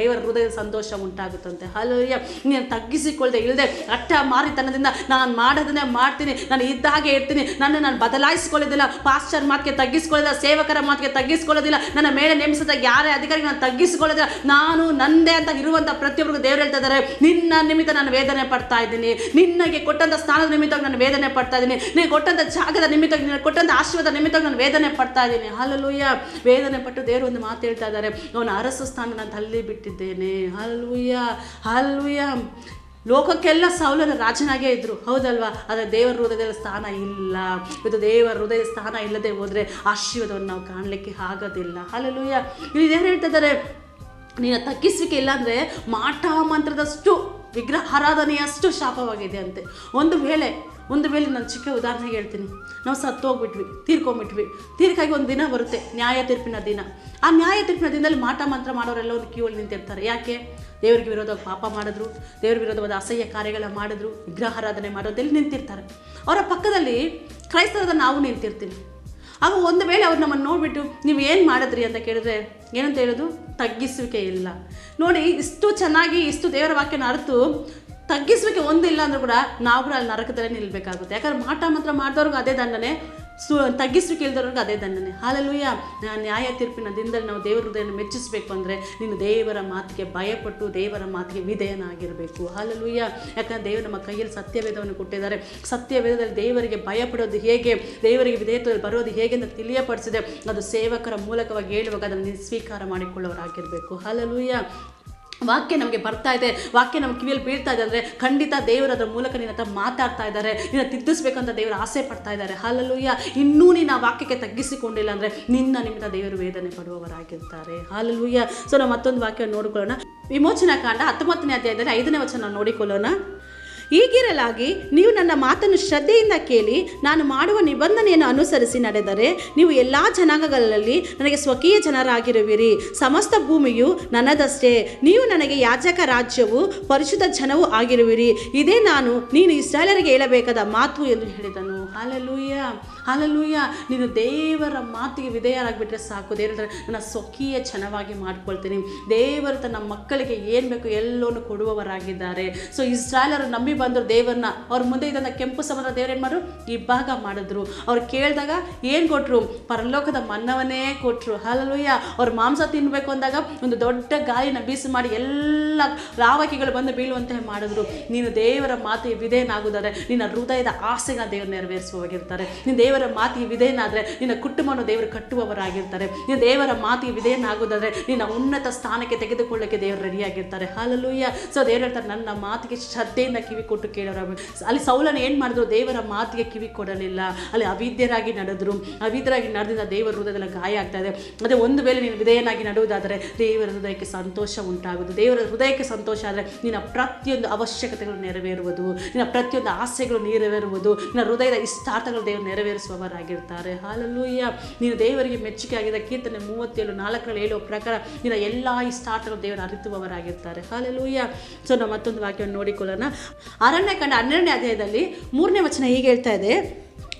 ದೇವರ ಹೃದಯದ ಸಂತೋಷ ಉಂಟಾಗುತ್ತಂತೆ. ಹಾಲೆಲೂಯ. ನೀನು ತಗ್ಗಿಸಿಕೊಳ್ಳದೆ ಇಲ್ಲದೆ ಅಟ್ಟ ಮಾರಿತನದಿಂದ ನಾನು ಮಾಡೋದನ್ನೇ ಮಾಡ್ತೀನಿ, ನಾನು ಇದ್ದಾಗೆ ಇರ್ತೀನಿ, ನಾನು ಬದಲಾಯಿಸಿಕೊಳ್ಳೋದಿಲ್ಲ, ಪಾಸ್ಟರ್ ಮಾತಿಗೆ ತಗ್ಗಿಸ್ಕೊಳ್ಳೋದಿಲ್ಲ, ಸೇವಕರ ಮಾತಿಗೆ ತಗ್ಗಿಸ್ಕೊಳ್ಳೋದಿಲ್ಲ, ನನ್ನ ಮೇಲೆ ನೇಮಿಸಿದ ಯಾರೇ ಅಧಿಕಾರಿಗೆ ನಾನು ತಗ್ಗಿಸಿಕೊಳ್ಳೋದಿಲ್ಲ, ನಾನು ನಂದೇ ಅಂತ ಇರುವಂಥ ಪ್ರತಿಯೊಬ್ಬರಿಗೂ ದೇವರು ಹೇಳ್ತಾ ಇದ್ದಾರೆ, ನಿನ್ನ ನಿಮಿತ್ತ ನಾನು ವೇದನೆ ಪಡ್ತಾ ಇದ್ದೀನಿ, ನಿನಗೆ ಕೊಟ್ಟಂಥ ಸ್ಥಾನದ ನಿಮಿತ್ತವಾಗಿ ನಾನು ವೇದನೆ ಪಡ್ತಾ ಇದ್ದೀನಿ, ನಿನಗೆ ಕೊಟ್ಟಂಥ ಜಾಗದ ನಿಮಿತ್ತವಾಗಿ, ನಿನಗೆ ಕೊಟ್ಟಂಥ ಆಶೀರ್ವಾದ ನಿಮಿತ್ತವಾಗಿ ನಾನು ವೇದನೆ ಪಡ್ತಾ ಇದ್ದೀನಿ. ಹಾಲೆಲೂಯ. ವೇದನೆ ಪಟ್ಟು ದೇವರು ಒಂದು ಮಾತು ಹೇಳ್ತಾ ಇದ್ದಾರೆ, ಅವನ ಅರಸ ಸ್ಥಾನ ನಾನು ತಳ್ಳಿ ಬಿಟ್ಟಿದ್ದೇನೆ. ಹಾಲೆಲೂಯ. ಹಾಲೆಲೂಯ. ಲೋಕಕ್ಕೆಲ್ಲ ಸೌಲನ ರಾಜನಾಗೇ ಇದ್ರು, ಹೌದಲ್ವಾ? ಆದರೆ ದೇವರ ಹೃದಯದ ಸ್ಥಾನ ಇಲ್ಲ. ಇದು ದೇವರ ಹೃದಯದ ಸ್ಥಾನ ಇಲ್ಲದೆ ಹೋದರೆ ಆಶೀರ್ವಾದವನ್ನು ನಾವು ಕಾಣಲಿಕ್ಕೆ ಆಗೋದಿಲ್ಲ. ಹಾಲೆಲೂಯ. ಇಲ್ಲಿ ದೇವರು ಹೇಳ್ತಾ ಇದ್ದಾರೆ, ನೀನು ತಗ್ಗಿಸುವಿಕೆ ಇಲ್ಲಾಂದರೆ ಮಾಟ ಮಂತ್ರದಷ್ಟು ವಿಗ್ರಹ ಆರಾಧನೆಯಷ್ಟು ಶಾಪವಾಗಿದೆ ಅಂತೆ. ಒಂದು ವೇಳೆ ನಾನು ಚಿಕ್ಕ ಉದಾಹರಣೆಗೆ ಹೇಳ್ತೀನಿ. ನಾವು ಸತ್ತೋಗ್ಬಿಟ್ವಿ, ತೀರ್ಕೊಂಡ್ಬಿಟ್ವಿ. ತೀರ್ಕಾಗಿ ಒಂದು ದಿನ ಬರುತ್ತೆ, ನ್ಯಾಯ ತೀರ್ಪಿನ ದಿನ. ಆ ನ್ಯಾಯ ತೀರ್ಪಿನ ದಿನದಲ್ಲಿ ಮಾಟ ಮಂತ್ರ ಮಾಡೋರೆಲ್ಲ ಒಂದು ಕ್ಯೂವಲ್ಲಿ ನಿಂತಿರ್ತಾರೆ. ಯಾಕೆ? ದೇವರಿಗೆ ವಿರೋಧವಾಗಿ ಪಾಪ ಮಾಡಿದ್ರು, ದೇವ್ರ ವಿರೋಧವಾದ ಅಸಹ್ಯ ಕಾರ್ಯಗಳ ಮಾಡಿದ್ರು, ವಿಗ್ರಹಾರಾಧನೆ ಮಾಡೋದಲ್ಲಿ ನಿಂತಿರ್ತಾರೆ. ಅವರ ಪಕ್ಕದಲ್ಲಿ ಕ್ರೈಸ್ತರದ ನಾವು ನಿಂತಿರ್ತೀವಿ. ಆಗ ಒಂದು ವೇಳೆ ಅವ್ರು ನಮ್ಮನ್ನು ನೋಡಿಬಿಟ್ಟು ನೀವು ಏನು ಮಾಡಿದ್ರಿ ಅಂತ ಕೇಳಿದ್ರೆ ಏನಂತ ಹೇಳೋದು? ತಗ್ಗಿಸುವಿಕೆ ಇಲ್ಲ. ನೋಡಿ, ಇಷ್ಟು ಚೆನ್ನಾಗಿ ಇಷ್ಟು ದೇವರ ವಾಕ್ಯನ ಅರ್ತು ತಗ್ಗಿಸುವಿಕೆ ಒಂದಿಲ್ಲ ಅಂದರೂ ಕೂಡ ನಾವು ಕೂಡ ಅಲ್ಲಿ ನರಕದಲ್ಲೇ ನಿಲ್ಲಬೇಕಾಗುತ್ತೆ. ಯಾಕಂದ್ರೆ ಮಾಟ ಮಂತ್ರ ಮಾಡಿದವ್ರಿಗೂ ಅದೇ ದಂಡನೆ, ತಗ್ಗಿಸುವಿಕೆ ಇಲ್ದವ್ರಿಗೆ ಅದೇ ದಂಡನೆ. ಹಾಲೆಲೂಯ. ನ್ಯಾಯ ತೀರ್ಪಿನ ದಿನದಲ್ಲಿ ನಾವು ದೇವರ ಹೃದಯವನ್ನು ಮೆಚ್ಚಿಸಬೇಕು ಅಂದರೆ ನೀನು ದೇವರ ಮಾತಿಗೆ ಭಯಪಟ್ಟು ದೇವರ ಮಾತಿಗೆ ವಿಧೇಯನಾಗಿರಬೇಕು. ಹಾಲೆಲೂಯ. ಯಾಕಂದರೆ ದೇವರು ನಮ್ಮ ಕೈಯಲ್ಲಿ ಸತ್ಯವೇದವನ್ನು ಕೊಟ್ಟಿದ್ದಾರೆ. ಸತ್ಯವೇದದಲ್ಲಿ ದೇವರಿಗೆ ಭಯಪಡೋದು ಹೇಗೆ, ದೇವರಿಗೆ ವಿಧೇಯತ್ವದಲ್ಲಿ ಬರೋದು ಹೇಗೆ ಅಂತ ತಿಳಿಯಪಡಿಸಿದೆ. ಅದು ಸೇವಕರ ಮೂಲಕವಾಗಿ ಹೇಳುವಾಗ ಅದನ್ನು ಸ್ವೀಕಾರ ಮಾಡಿಕೊಳ್ಳೋರಾಗಿರಬೇಕು. ಹಾಲೆಲೂಯ. ವಾಕ್ಯ ನಮಗೆ ಬರ್ತಾ ಇದೆ, ವಾಕ್ಯ ನಮ್ಮ ಕಿವಿಯಲ್ಲಿ ಬೀಳ್ತಾ ಇದೆ ಅಂದರೆ ಖಂಡಿತ ದೇವರು ಅದರ ಮೂಲಕ ನಿನ್ನ ಹತ್ರ ಮಾತಾಡ್ತಾ ಇದ್ದಾರೆ, ನಿನ್ನ ತಿದ್ದಿಸ್ಬೇಕಂತ ದೇವರು ಆಸೆ ಪಡ್ತಾ ಇದ್ದಾರೆ. ಹಾಲೆಲೂಯ. ಇನ್ನೂ ನೀನು ಆ ವಾಕ್ಯಕ್ಕೆ ತಗ್ಗಿಸಿಕೊಂಡಿಲ್ಲ ಅಂದರೆ ನಿಮಿತ್ತ ದೇವರು ವೇದನೆ ಪಡುವವರಾಗಿರ್ತಾರೆ. ಹಾಲೆಲೂಯ. ಸೊ ನಾವು ಮತ್ತೊಂದು ವಾಕ್ಯ ನೋಡಿಕೊಳ್ಳೋಣ. ವಿಮೋಚನಾ ಕಾಂಡ 19ನೇ ಅಧ್ಯಾಯದಲ್ಲಿ 5ನೇ ವಚನ ನೋಡಿಕೊಳ್ಳೋಣ. ಹೀಗಿರಲಾಗಿ ನೀವು ನನ್ನ ಮಾತನ್ನು ಶ್ರದ್ಧೆಯಿಂದ ಕೇಳಿ ನಾನು ಮಾಡುವ ನಿಬಂಧನೆಯನ್ನು ಅನುಸರಿಸಿ ನಡೆದರೆ ನೀವು ಎಲ್ಲ ಜನಾಂಗಗಳಲ್ಲಿ ನನಗೆ ಸ್ವಕೀಯ ಜನರಾಗಿರುವಿರಿ. ಸಮಸ್ತ ಭೂಮಿಯು ನನ್ನದಷ್ಟೇ. ನೀವು ನನಗೆ ಯಾಜಕ ರಾಜ್ಯವೂ ಪರಿಶುದ್ಧ ಜನವೂ ಆಗಿರುವಿರಿ. ಇದೇ ನೀನು ಇಸ್ರಾಯೇಲರಿಗೆ ಹೇಳಬೇಕಾದ ಮಾತು ಎಂದು ಹೇಳಿದನು. Hallelujah, hallelujah. ನೀನು ದೇವರ ಮಾತಿಗೆ ವಿಧೇಯರಾಗಿಬಿಟ್ರೆ ಸಾಕು. ದೇವರ ನನ್ನ ಸ್ವಕೀಯ ಜನವಾಗಿ ಮಾಡ್ಕೊಳ್ತೀನಿ. ದೇವರು ತನ್ನ ಮಕ್ಕಳಿಗೆ ಏನು ಬೇಕು ಎಲ್ಲವನ್ನು ಕೊಡುವವರಾಗಿದ್ದಾರೆ. ಸೊ ಇಸ್ರಾಯೇಲರು ನಂಬಿ ಬಂದರು ದೇವರನ್ನ. ಅವ್ರ ಮುಂದೆ ಇದನ್ನು ಕೆಂಪು ಸಮುದ್ರ ದೇವರು ಏನು ಮಾಡಿದ್ರು, ಇಬ್ಬಾಗ ಮಾಡಿದ್ರು. ಅವ್ರು ಕೇಳಿದಾಗ ಏನು ಕೊಟ್ಟರು, ಪರಲೋಕದ ಮನ್ನವನ್ನೇ ಕೊಟ್ಟರು. ಹಲ್ಲೆಲೂಯಾ. ಅವ್ರು ಮಾಂಸ ತಿನ್ನಬೇಕು ಅಂದಾಗ ಒಂದು ದೊಡ್ಡ ಗಾಳಿನ ಬೀಸಿ ಮಾಡಿ ಎಲ್ಲ ರಾವಕಿಗಳು ಬಂದು ಬೀಳುವಂತೆ ಮಾಡಿದ್ರು. ನೀನು ದೇವರ ಮಾತಿಗೆ ವಿಧೇಯನಾಗುವುದಾದರೆ ನಿನ್ನ ಹೃದಯದ ಆಸೆಗಳ ದೇವರು ನೆರವೇರಿಸುವಾಗಿರ್ತಾರೆ. ನೀನು ದೇವರ ಮಾತಿಗೆ ವಿಧೇಯನಾದರೆ ನಿನ್ನ ಕುಟುಂಬವನ್ನು ದೇವರು ಕಟ್ಟುವವರಾಗಿರ್ತಾರೆ. ನೀನು ದೇವರ ಮಾತಿಗೆ ವಿಧೇಯನಾಗುವುದಾದರೆ ನಿನ್ನ ಉನ್ನತ ಸ್ಥಾನಕ್ಕೆ ತೆಗೆದುಕೊಳ್ಳಕ್ಕೆ ದೇವರು ರೆಡಿಯಾಗಿರ್ತಾರೆ. ಹಲ್ಲೆಲೂಯಾ. ಸೊ ದೇವರು ಹೇಳ್ತಾರೆ, ನನ್ನ ಮಾತಿಗೆ ಶ್ರದ್ಧೆಯಿಂದ ಕಿವಿ ಕೊಟ್ಟು ಕೇಳೋರು. ಅಲ್ಲಿ ಸೌಲನ ಏನು ಮಾಡಿದ್ರು, ದೇವರ ಮಾತಿಗೆ ಕಿವಿ ಕೊಡಲಿಲ್ಲ. ಅಲ್ಲಿ ಅವಿದ್ಯರಾಗಿ ನಡೆದ್ರು. ಅವಿದ್ಯರಾಗಿ ನಡೆದಿಂದ ದೇವರ ಹೃದಯದಲ್ಲಿ ಗಾಯ ಆಗ್ತಾ ಇದೆ. ಅದೇ ಒಂದು ವೇಳೆ ನೀನು ವಿಧೇಯನಾಗಿ ನಡೆಯುವುದಾದರೆ ದೇವರ ಹೃದಯಕ್ಕೆ ಸಂತೋಷ ಉಂಟಾಗುವುದು. ದೇವರ ಹೃದಯಕ್ಕೆ ಸಂತೋಷ ಆದರೆ ನಿನ್ನ ಪ್ರತಿಯೊಂದು ಅವಶ್ಯಕತೆಗಳು ನೆರವೇರುವುದು, ನಿನ್ನ ಪ್ರತಿಯೊಂದು ಆಸೆಗಳು ನೆರವೇರುವುದು, ನಿನ್ನ ಹೃದಯದ ಇಷ್ಟಾರ್ಥಗಳು ದೇವರು ನೆರವೇರಿಸುವವರಾಗಿರ್ತಾರೆ. ಹಲ್ಲೆಲೂಯಾ. ನೀನು ದೇವರಿಗೆ ಮೆಚ್ಚುಗೆ ಆಗಿದೆ. ಕೀರ್ತನೆ 37:4 ಹೇಳುವ ಪ್ರಕಾರ ನಿನ್ನ ಎಲ್ಲ ಇಷ್ಟಾರ್ಥಗಳು ದೇವರು ಅರಿತುವವರಾಗಿರ್ತಾರೆ. ಹಲ್ಲೆಲೂಯಾ. ಸೊ ನಾವು ಮತ್ತೊಂದು ವಾಕ್ಯವನ್ನು ನೋಡಿಕೊಳ್ಳೋಣ. ಅರಣ್ಯಕಾಂಡ 12ನೇ ಅಧ್ಯಾಯದಲ್ಲಿ 3ನೇ ವಚನ ಹೀಗೆ ಹೇಳ್ತಾ ಇದೆ,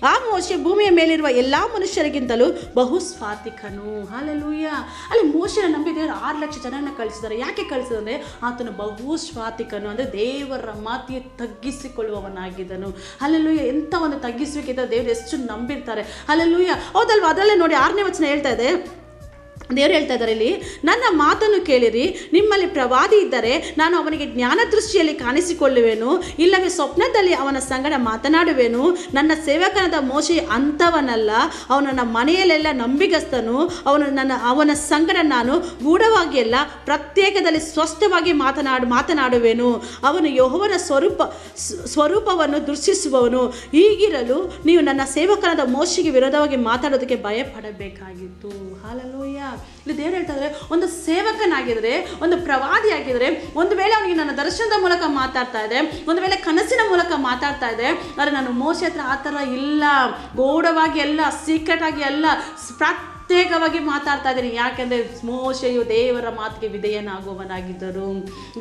ಆ ಮೋಶೆ ಭೂಮಿಯ ಮೇಲಿರುವ ಎಲ್ಲ ಮನುಷ್ಯರಿಗಿಂತಲೂ ಬಹು ಸ್ವಾತಿಕನು. ಹಲ್ಲೆಲೂಯಾ. ಅಲ್ಲಿ ಮೋಶೆನ ನಂಬಿ ದೇವರು 6 ಲಕ್ಷ ಜನರನ್ನ ಕಳಿಸಿದ್ದಾರೆ. ಯಾಕೆ ಕಳಿಸಿದ್ರೆ ಆತನು ಬಹು ಸ್ವಾತಿಕನು, ಅಂದರೆ ದೇವರ ಮಾತಿಗೆ ತಗ್ಗಿಸಿಕೊಳ್ಳುವವನಾಗಿದ್ದನು. ಹಲ್ಲೆಲೂಯಾ. ಎಂಥ ಒಂದು ತಗ್ಗಿಸುವಿಕೆ ಇದ್ದರೆ ದೇವರು ಎಷ್ಟು ನಂಬಿರ್ತಾರೆ. ಹಲ್ಲೆಲೂಯಾ. ಹೌದಲ್ವಾ. ಅದರಲ್ಲೇ ನೋಡಿ 6ನೇ ವಚನ ಹೇಳ್ತಾ ಇದೆ, ದೇವರು ಹೇಳ್ತಾ ಇದ್ದಾರೆ ಇಲ್ಲಿ, ನನ್ನ ಮಾತನ್ನು ಕೇಳಿರಿ. ನಿಮ್ಮಲ್ಲಿ ಪ್ರವಾದಿ ಇದ್ದರೆ ನಾನು ಅವನಿಗೆ ಜ್ಞಾನ ದೃಷ್ಟಿಯಲ್ಲಿ ಕಾಣಿಸಿಕೊಳ್ಳುವೆನು, ಇಲ್ಲವೇ ಸ್ವಪ್ನದಲ್ಲಿ ಅವನ ಸಂಗಡ ಮಾತನಾಡುವೆನು. ನನ್ನ ಸೇವಕನಾದ ಮೋಶೆ ಅಂಥವನಲ್ಲ, ಅವನು ನನ್ನ ಮನೆಯಲ್ಲೆಲ್ಲ ನಂಬಿಗಸ್ತನು. ಅವನ ಸಂಗಡ ನಾನು ಗೂಢವಾಗಿ ಎಲ್ಲ ಪ್ರತ್ಯೇಕದಲ್ಲಿ ಸ್ಪಷ್ಟವಾಗಿ ಮಾತನಾಡುವೆನು. ಅವನು ಯೆಹೋವನ ಸ್ವರೂಪವನ್ನು ದೃಷ್ಟಿಸುವವನು. ಹೀಗಿರಲು ನೀವು ನನ್ನ ಸೇವಕನಾದ ಮೋಶೆಗೆ ವಿರೋಧವಾಗಿ ಮಾತಾಡೋದಕ್ಕೆ ಭಯಪಡಬೇಕಾಗಿತ್ತು. ಹಲ್ಲೆಲೂಯಾ. ಇಲ್ಲಿ ದೇವರು ಹೇಳ್ತಾರೆ, ಒಂದು ಸೇವಕನಾಗಿದ್ರೆ, ಒಂದು ಪ್ರವಾದಿಯಾಗಿದ್ರೆ, ಒಂದು ವೇಳೆ ಅವನಿಗೆ ನನ್ನ ದರ್ಶನದ ಮೂಲಕ ಮಾತಾಡ್ತಾ ಇದೆ, ಒಂದು ವೇಳೆ ಕನಸಿನ ಮೂಲಕ ಮಾತಾಡ್ತಾ ಇದೆ, ಆದರೆ ನಾನು ಮೋಶೆ ಹತ್ರ ಆ ಥರ ಇಲ್ಲ, ಗೌಡವಾಗಿ ಅಲ್ಲ, ಸೀಕ್ರೆಟ್ ಆಗಿ ಅಲ್ಲ, ಪ್ರತ್ಯೇಕವಾಗಿ ಮಾತಾಡ್ತಾ ಇದ್ದೀನಿ. ಯಾಕೆಂದರೆ ಮೋಶೆಯು ದೇವರ ಮಾತಿಗೆ ವಿಧೇಯನಾಗುವವನಾಗಿದ್ದರು,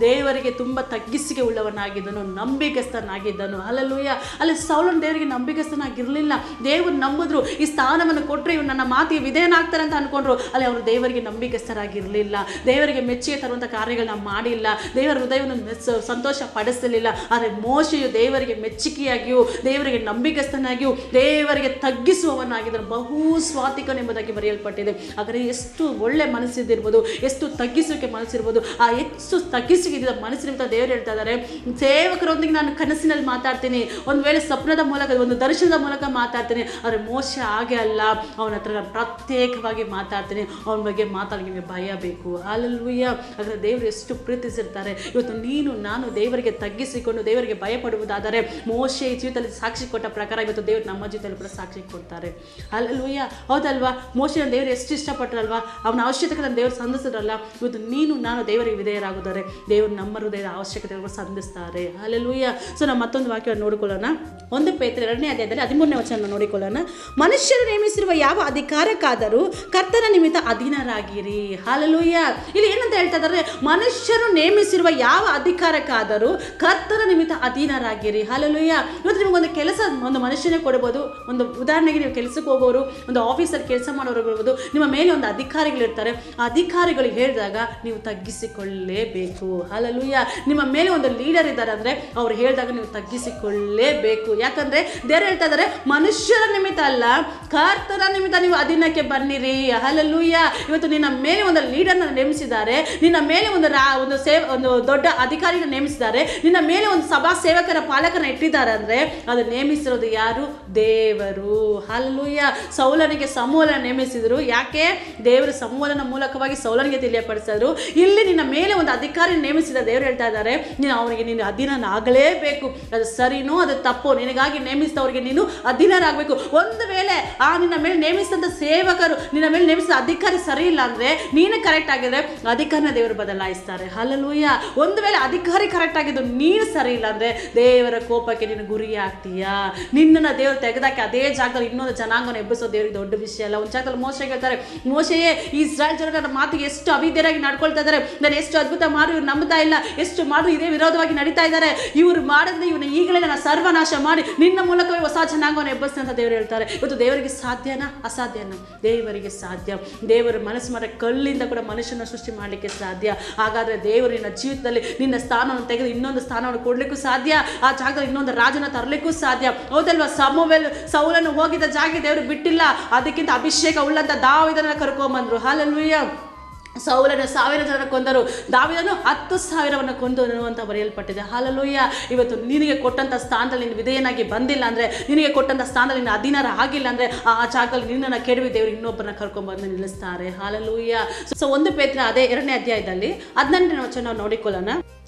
ದೇವರಿಗೆ ತುಂಬ ತಗ್ಗಿಸಿಗೆ ಉಳ್ಳವನಾಗಿದ್ದನು, ನಂಬಿಗಸ್ತನಾಗಿದ್ದನು. ಹಲ್ಲೆಲೂಯಾ. ಅಲ್ಲಿ ಸೌಲನು ದೇವರಿಗೆ ನಂಬಿಗಸ್ತನಾಗಿರಲಿಲ್ಲ. ದೇವರು ನಂಬಿದ್ರು, ಈ ಸ್ಥಾನವನ್ನು ಕೊಟ್ಟರೆ ಇವ್ರು ನನ್ನ ಮಾತಿಗೆ ವಿಧೇಯನಾಗ್ತಾರೆ ಅಂತ ಅಂದ್ಕೊಂಡ್ರು. ಅಲ್ಲಿ ಅವರು ದೇವರಿಗೆ ನಂಬಿಗಸ್ತರಾಗಿರಲಿಲ್ಲ, ದೇವರಿಗೆ ಮೆಚ್ಚುಗೆ ತರುವಂಥ ಕಾರ್ಯಗಳನ್ನ ಮಾಡಿಲ್ಲ, ದೇವರ ಹೃದಯವನ್ನು ಸಂತೋಷ ಪಡಿಸಲಿಲ್ಲ. ಆದರೆ ಮೋಶೆಯು ದೇವರಿಗೆ ಮೆಚ್ಚುಗೆಯಾಗಿಯೂ ದೇವರಿಗೆ ನಂಬಿಗಸ್ತನಾಗಿಯೂ ದೇವರಿಗೆ ತಗ್ಗಿಸುವವನಾಗಿದ್ದನು. ಬಹು ಸ್ವಾತಿಕನೆಂಬುದಾಗಿ ಬರೆಯಲ್ಪಟ್ಟಿದೆ. ಹಾಗಾದರೆ ಎಷ್ಟು ಒಳ್ಳೆ ಮನಸ್ಸಿದಿರ್ಬೋದು, ಎಷ್ಟು ತಗ್ಗಿಸುವಿಕೆ ಮನಸ್ಸಿರ್ಬೋದು. ಆ ಎಷ್ಟು ತಗ್ಗಿಸಿದ ಮನಸ್ಸಿನಿಂದ ದೇವರು ಹೇಳ್ತಾ ಇದ್ದಾರೆ, ಸೇವಕರೊಂದಿಗೆ ನಾನು ಕನಸಿನಲ್ಲಿ ಮಾತಾಡ್ತೀನಿ, ಒಂದು ವೇಳೆ ಸ್ವಪ್ನದ ಮೂಲಕ, ಒಂದು ದರ್ಶನದ ಮೂಲಕ ಮಾತಾಡ್ತೀನಿ. ಆದರೆ ಮೋಶೆ ಹಾಗೆ ಅಲ್ಲ, ಅವನ ಹತ್ರ ನಾನು ಪ್ರತ್ಯೇಕವಾಗಿ ಮಾತಾಡ್ತೀನಿ, ಅವನ ಬಗ್ಗೆ ಮಾತಾಡಿ ನಿಮಗೆ ಭಯ ಬೇಕು. ಹಲ್ಲೆಲೂಯಾ. ಹಾಗಾದರೆ ದೇವರು ಎಷ್ಟು ಪ್ರೀತಿಸಿರ್ತಾರೆ. ಇವತ್ತು ನೀನು ನಾನು ದೇವರಿಗೆ ತಗ್ಗಿಸಿಕೊಂಡು ದೇವರಿಗೆ ಭಯಪಡುವುದಾದರೆ, ಮೋಶೆ ಜೀವಿತದಲ್ಲಿ ಸಾಕ್ಷಿ ಕೊಟ್ಟ ಪ್ರಕಾರ ಇವತ್ತು ದೇವರು ನಮ್ಮ ಜೀವಿತದಲ್ಲಿ ಕೂಡ ಸಾಕ್ಷಿ ಕೊಡ್ತಾರೆ. ಹಲ್ಲೆಲೂಯಾ. ಹೌದಲ್ವಾ. ಮೋಶೆನ ದೇವರು ಎಷ್ಟು ಇಷ್ಟಪಟ್ಟರಲ್ವಾ, ಅವನ ಅವಶ್ಯಕತೆ ದೇವರು ಸಂಧಿಸಿದ್ರಲ್ಲ. ಇವತ್ತು ನೀನು ನಾನು ದೇವರಿಗೆ ವಿಧೇಯರಾಗುತ್ತಾರೆ, ದೇವರು ನಮ್ಮ ಹೃದಯದ ಅವಶ್ಯಕತೆಗಳು ಸಂಧಿಸ್ತಾರೆ. ಹಲ್ಲೆಲೂಯಾ. ಸೊ ನಾವು ಮತ್ತೊಂದು ವಾಕ್ಯವನ್ನು ನೋಡಿಕೊಳ್ಳೋಣ. 1 ಪೇತ್ರ 2ನೇ ಅಧ್ಯಾಯದಲ್ಲಿ 13ನೇ ವಚನ ನೋಡಿಕೊಳ್ಳೋಣ. ಮನುಷ್ಯರು ನೇಮಿಸಿರುವ ಯಾವ ಅಧಿಕಾರಕ್ಕಾದರೂ ಕರ್ತನ ನಿಮಿತ್ತ ಅಧೀನರಾಗಿರಿ. ಹಲ್ಲೆಲೂಯಾ. ಇಲ್ಲಿ ಏನಂತ ಹೇಳ್ತಾ ಇದ್ದಾರೆ, ಮನುಷ್ಯರು ನೇಮಿಸಿರುವ ಯಾವ ಅಧಿಕಾರಕ್ಕಾದರೂ ಕರ್ತನ ನಿಮಿತ್ತ ಅಧೀನರಾಗಿರಿ. ಹಲ್ಲೆಲೂಯಾ. ಇವತ್ತು ನಿಮಗೊಂದು ಕೆಲಸ ಒಂದು ಮನುಷ್ಯನೇ ಕೊಡ್ಬೋದು. ಒಂದು ಉದಾಹರಣೆಗೆ ನೀವು ಕೆಲಸಕ್ಕೆ ಹೋಗೋರು, ಒಂದು ಆಫೀಸಲ್ಲಿ ಕೆಲಸ ಮಾಡೋರು ಇರ್ಬೋದು, ನಿಮ್ಮ ಮೇಲೆ ಒಂದು ಅಧಿಕಾರಿಗಳಿರ್ತಾರೆ. ಆ ಅಧಿಕಾರಿಗಳು ಹೇಳಿದಾಗ ನೀವು ತಗ್ಗಿಸಿಕೊಳ್ಳಲೇಬೇಕು. ಹಲ್ಲೆಲೂಯಾ. ನಿಮ್ಮ ಮೇಲೆ ಒಂದು ಲೀಡರ್ ಇದ್ದಾರೆ ಅಂದರೆ ಅವ್ರು ಹೇಳಿದಾಗ ನೀವು ತಗ್ಗಿಸಿಕೊಳ್ಳಲೇಬೇಕು. ಯಾಕಂದರೆ ದೇವರು ಹೇಳ್ತಾ ಇದ್ದಾರೆ, ಮನುಷ್ಯರ ನಿಮಿತ್ತ ಅಲ್ಲ, ಕರ್ತನ ನಿಮಿತ್ತ ನೀವು ಅಧೀನಕ್ಕೆ ಬನ್ನಿರಿ. ಹಲ್ಲೆಲೂಯಾ. ಇವತ್ತು ನಿನ್ನ ಮೇಲೆ ಒಂದು ಲೀಡರ್ನ ನೇಮಿಸಿದ್ದಾರೆ, ನಿನ್ನ ಮೇಲೆ ಒಂದು ದೊಡ್ಡ ಅಧಿಕಾರಿನ ನೇಮಿಸಿದ್ದಾರೆ, ನಿನ್ನ ಮೇಲೆ ಒಂದು ಸಭಾ ಸೇವಕರ ಪಾಲಕರನ್ನ ಇಟ್ಟಿದ್ದಾರೆ ಅಂದರೆ ಅದು ನೇಮಿಸಿರೋದು ಯಾರು? ದೇವರು. ಹಲ್ಲೆಲೂಯಾ. ಸೌಲನಿಗೆ ಸಮೂಹನ ನೇಮಿಸಿದ್ರು, ತಿಳಿಯಪಡಿಸಿದ್ರು. ಯಾಕೆ? ದೇವರ ಸಂವಾದನ ಮೂಲಕವಾಗಿ ಸೌಲನಿಗೆ ತಿಳಿಯಪಡಿಸಿದ್ರು. ಇಲ್ಲಿ ನಿನ್ನ ಮೇಲೆ ಒಂದು ಅಧಿಕಾರಿ ನೇಮಿಸಿದ ದೇವರು ಹೇಳ್ತಾ ಇದ್ದಾರೆ, ನೀನು ಅವರಿಗೆ ನೀನು ಅಧೀನನಾಗಲೇಬೇಕು. ಅದು ಸರಿನೋ ಅದು ತಪ್ಪೋ, ನಿನಗಾಗಿ ನೇಮಿಸಿದವರಿಗೆ ನೀನು ಅಧೀನರಾಗಬೇಕು. ಒಂದು ವೇಳೆ ಆ ನಿನ್ನ ಮೇಲೆ ನೇಮಿಸಿದಂಥ ಸೇವಕರು, ನಿನ್ನ ಮೇಲೆ ನೇಮಿಸಿದ ಅಧಿಕಾರಿ ಸರಿ ಇಲ್ಲ ಅಂದರೆ, ನೀನು ಕರೆಕ್ಟ್ ಆಗಿದ್ರೆ ಅಧಿಕಾರಿನ ದೇವರು ಬದಲಾಯಿಸ್ತಾರೆ. ಹಲ್ಲೆಲೂಯಾ. ಒಂದು ವೇಳೆ ಅಧಿಕಾರಿ ಕರೆಕ್ಟ್ ಆಗಿದ್ದು ನೀನು ಸರಿ ಇಲ್ಲ ಅಂದರೆ ದೇವರ ಕೋಪಕ್ಕೆ ನೀನು ಗುರಿ ಆಗ್ತೀಯಾ. ನಿನ್ನನ್ನು ದೇವರು ತೆಗೆದಾಕಿ ಅದೇ ಜಾಗದಲ್ಲಿ ಇನ್ನೊಂದು ಜನಾಂಗವನ್ನು ಎಬ್ಬಿಸೋ ದೇವರಿಗೆ ದೊಡ್ಡ ವಿಷಯ ಅಲ್ಲ. ಒಂದು ಜಾಗದಲ್ಲಿ ಮೋಶೆ ಹೇಳ್ತಾರೆ, ಮೋಶೆಯೇ ಇಸ್ರಾಯೇಲ್ ಜನರ ಮಾತಿಗೆ ಎಷ್ಟು ಅವಿಧೇಯರಾಗಿ ನಡ್ಕೊಳ್ತಾ ಇದ್ದಾರೆ, ನಾನು ಎಷ್ಟು ಅದ್ಭುತ ಮಾಡಿ ಇವ್ರು ನಂಬ್ತಾ ಇಲ್ಲ, ಎಷ್ಟು ಮಾಡಿ ಇದೇ ವಿರೋಧವಾಗಿ ನಡೀತಾ ಇದ್ದಾರೆ, ಇವರು ಮಾಡಿದ್ರೆ ಇವನ್ನ ಈಗಲೇ ನಾನು ಸರ್ವನಾಶ ಮಾಡಿ ನಿನ್ನ ಮೂಲಕವೇ ಹೊಸ ಜನಾಂಗವನ್ನು ಎಬ್ಬಿಸ್ತೀನಿ ಅಂತ ದೇವರು ಹೇಳ್ತಾರೆ. ಇವತ್ತು ದೇವರಿಗೆ ಸಾಧ್ಯನಾ? ಅಸಾಧ್ಯನಾ? ದೇವರಿಗೆ ಸಾಧ್ಯ. ದೇವರು ಮನಸ್ಸು ಮಾಡಿ ಕಲ್ಲಿಂದ ಕೂಡ ಮನುಷ್ಯನ ಸೃಷ್ಟಿ ಮಾಡಲಿಕ್ಕೆ ಸಾಧ್ಯ. ಹಾಗಾದರೆ ದೇವರು ನಿನ್ನ ಜೀವಿತದಲ್ಲಿ ನಿನ್ನ ಸ್ಥಾನವನ್ನು ತೆಗೆದು ಇನ್ನೊಂದು ಸ್ಥಾನವನ್ನು ಕೊಡಲಿಕ್ಕೂ ಸಾಧ್ಯ, ಆ ಜಾಗದಲ್ಲಿ ಇನ್ನೊಂದು ರಾಜನ ತರಲಿಕ್ಕೂ ಸಾಧ್ಯ. ಹೌದಲ್ವಾ? ಸಮುವೇಲ್ ಸೌಲನ್ನು ಹೋಗಿದ್ದ ಜಾಗ ದೇವರು ಬಿಟ್ಟಿಲ್ಲ, ಅದಕ್ಕಿಂತ ಅಭಿಷೇಕ ಉಳ್ಳಂತ ದಾವೀದನನ್ನ ಕರ್ಕೊಂಬಂದ್ರು. ಹಲ್ಲೆಲೂಯಾ. ಸೌಲನ 1000 ಜನರ ಕೊಂದರು, ದಾವೀದನು 10,000 ಕೊಂದನು ಅಂತ ಬರೆಯಲ್ಪಟ್ಟಿದೆ. ಹಲ್ಲೆಲೂಯಾ. ಇವತ್ತು ನಿನಗೆ ಕೊಟ್ಟಂಥ ಸ್ಥಾನದಲ್ಲಿ ನೀನು ವಿಧೇಯನಾಗಿ ಬಂದಿಲ್ಲ ಅಂದರೆ, ನಿನಗೆ ಕೊಟ್ಟಂಥ ಸ್ಥಾನದಲ್ಲಿ ನೀನು ಅಧೀನರ ಆಗಿಲ್ಲ ಅಂದರೆ, ಆ ಜಾಗದಲ್ಲಿ ನಿನ್ನನ್ನು ಕೆಡವಿ ದೇವರು ಇನ್ನೊಬ್ಬರನ್ನ ಕರ್ಕೊಂಡ್ಬಂದು ನಿಲ್ಲಿಸ್ತಾರೆ. ಹಲ್ಲೆಲೂಯಾ. ಸೊ 1 ಪೇತ್ರ ಅದೇ 2ನೇ ಅಧ್ಯಾಯದಲ್ಲಿ 18ನೇ ವಚನ ನಾವು ನೋಡಿಕೊಳ್ಳೋಣ.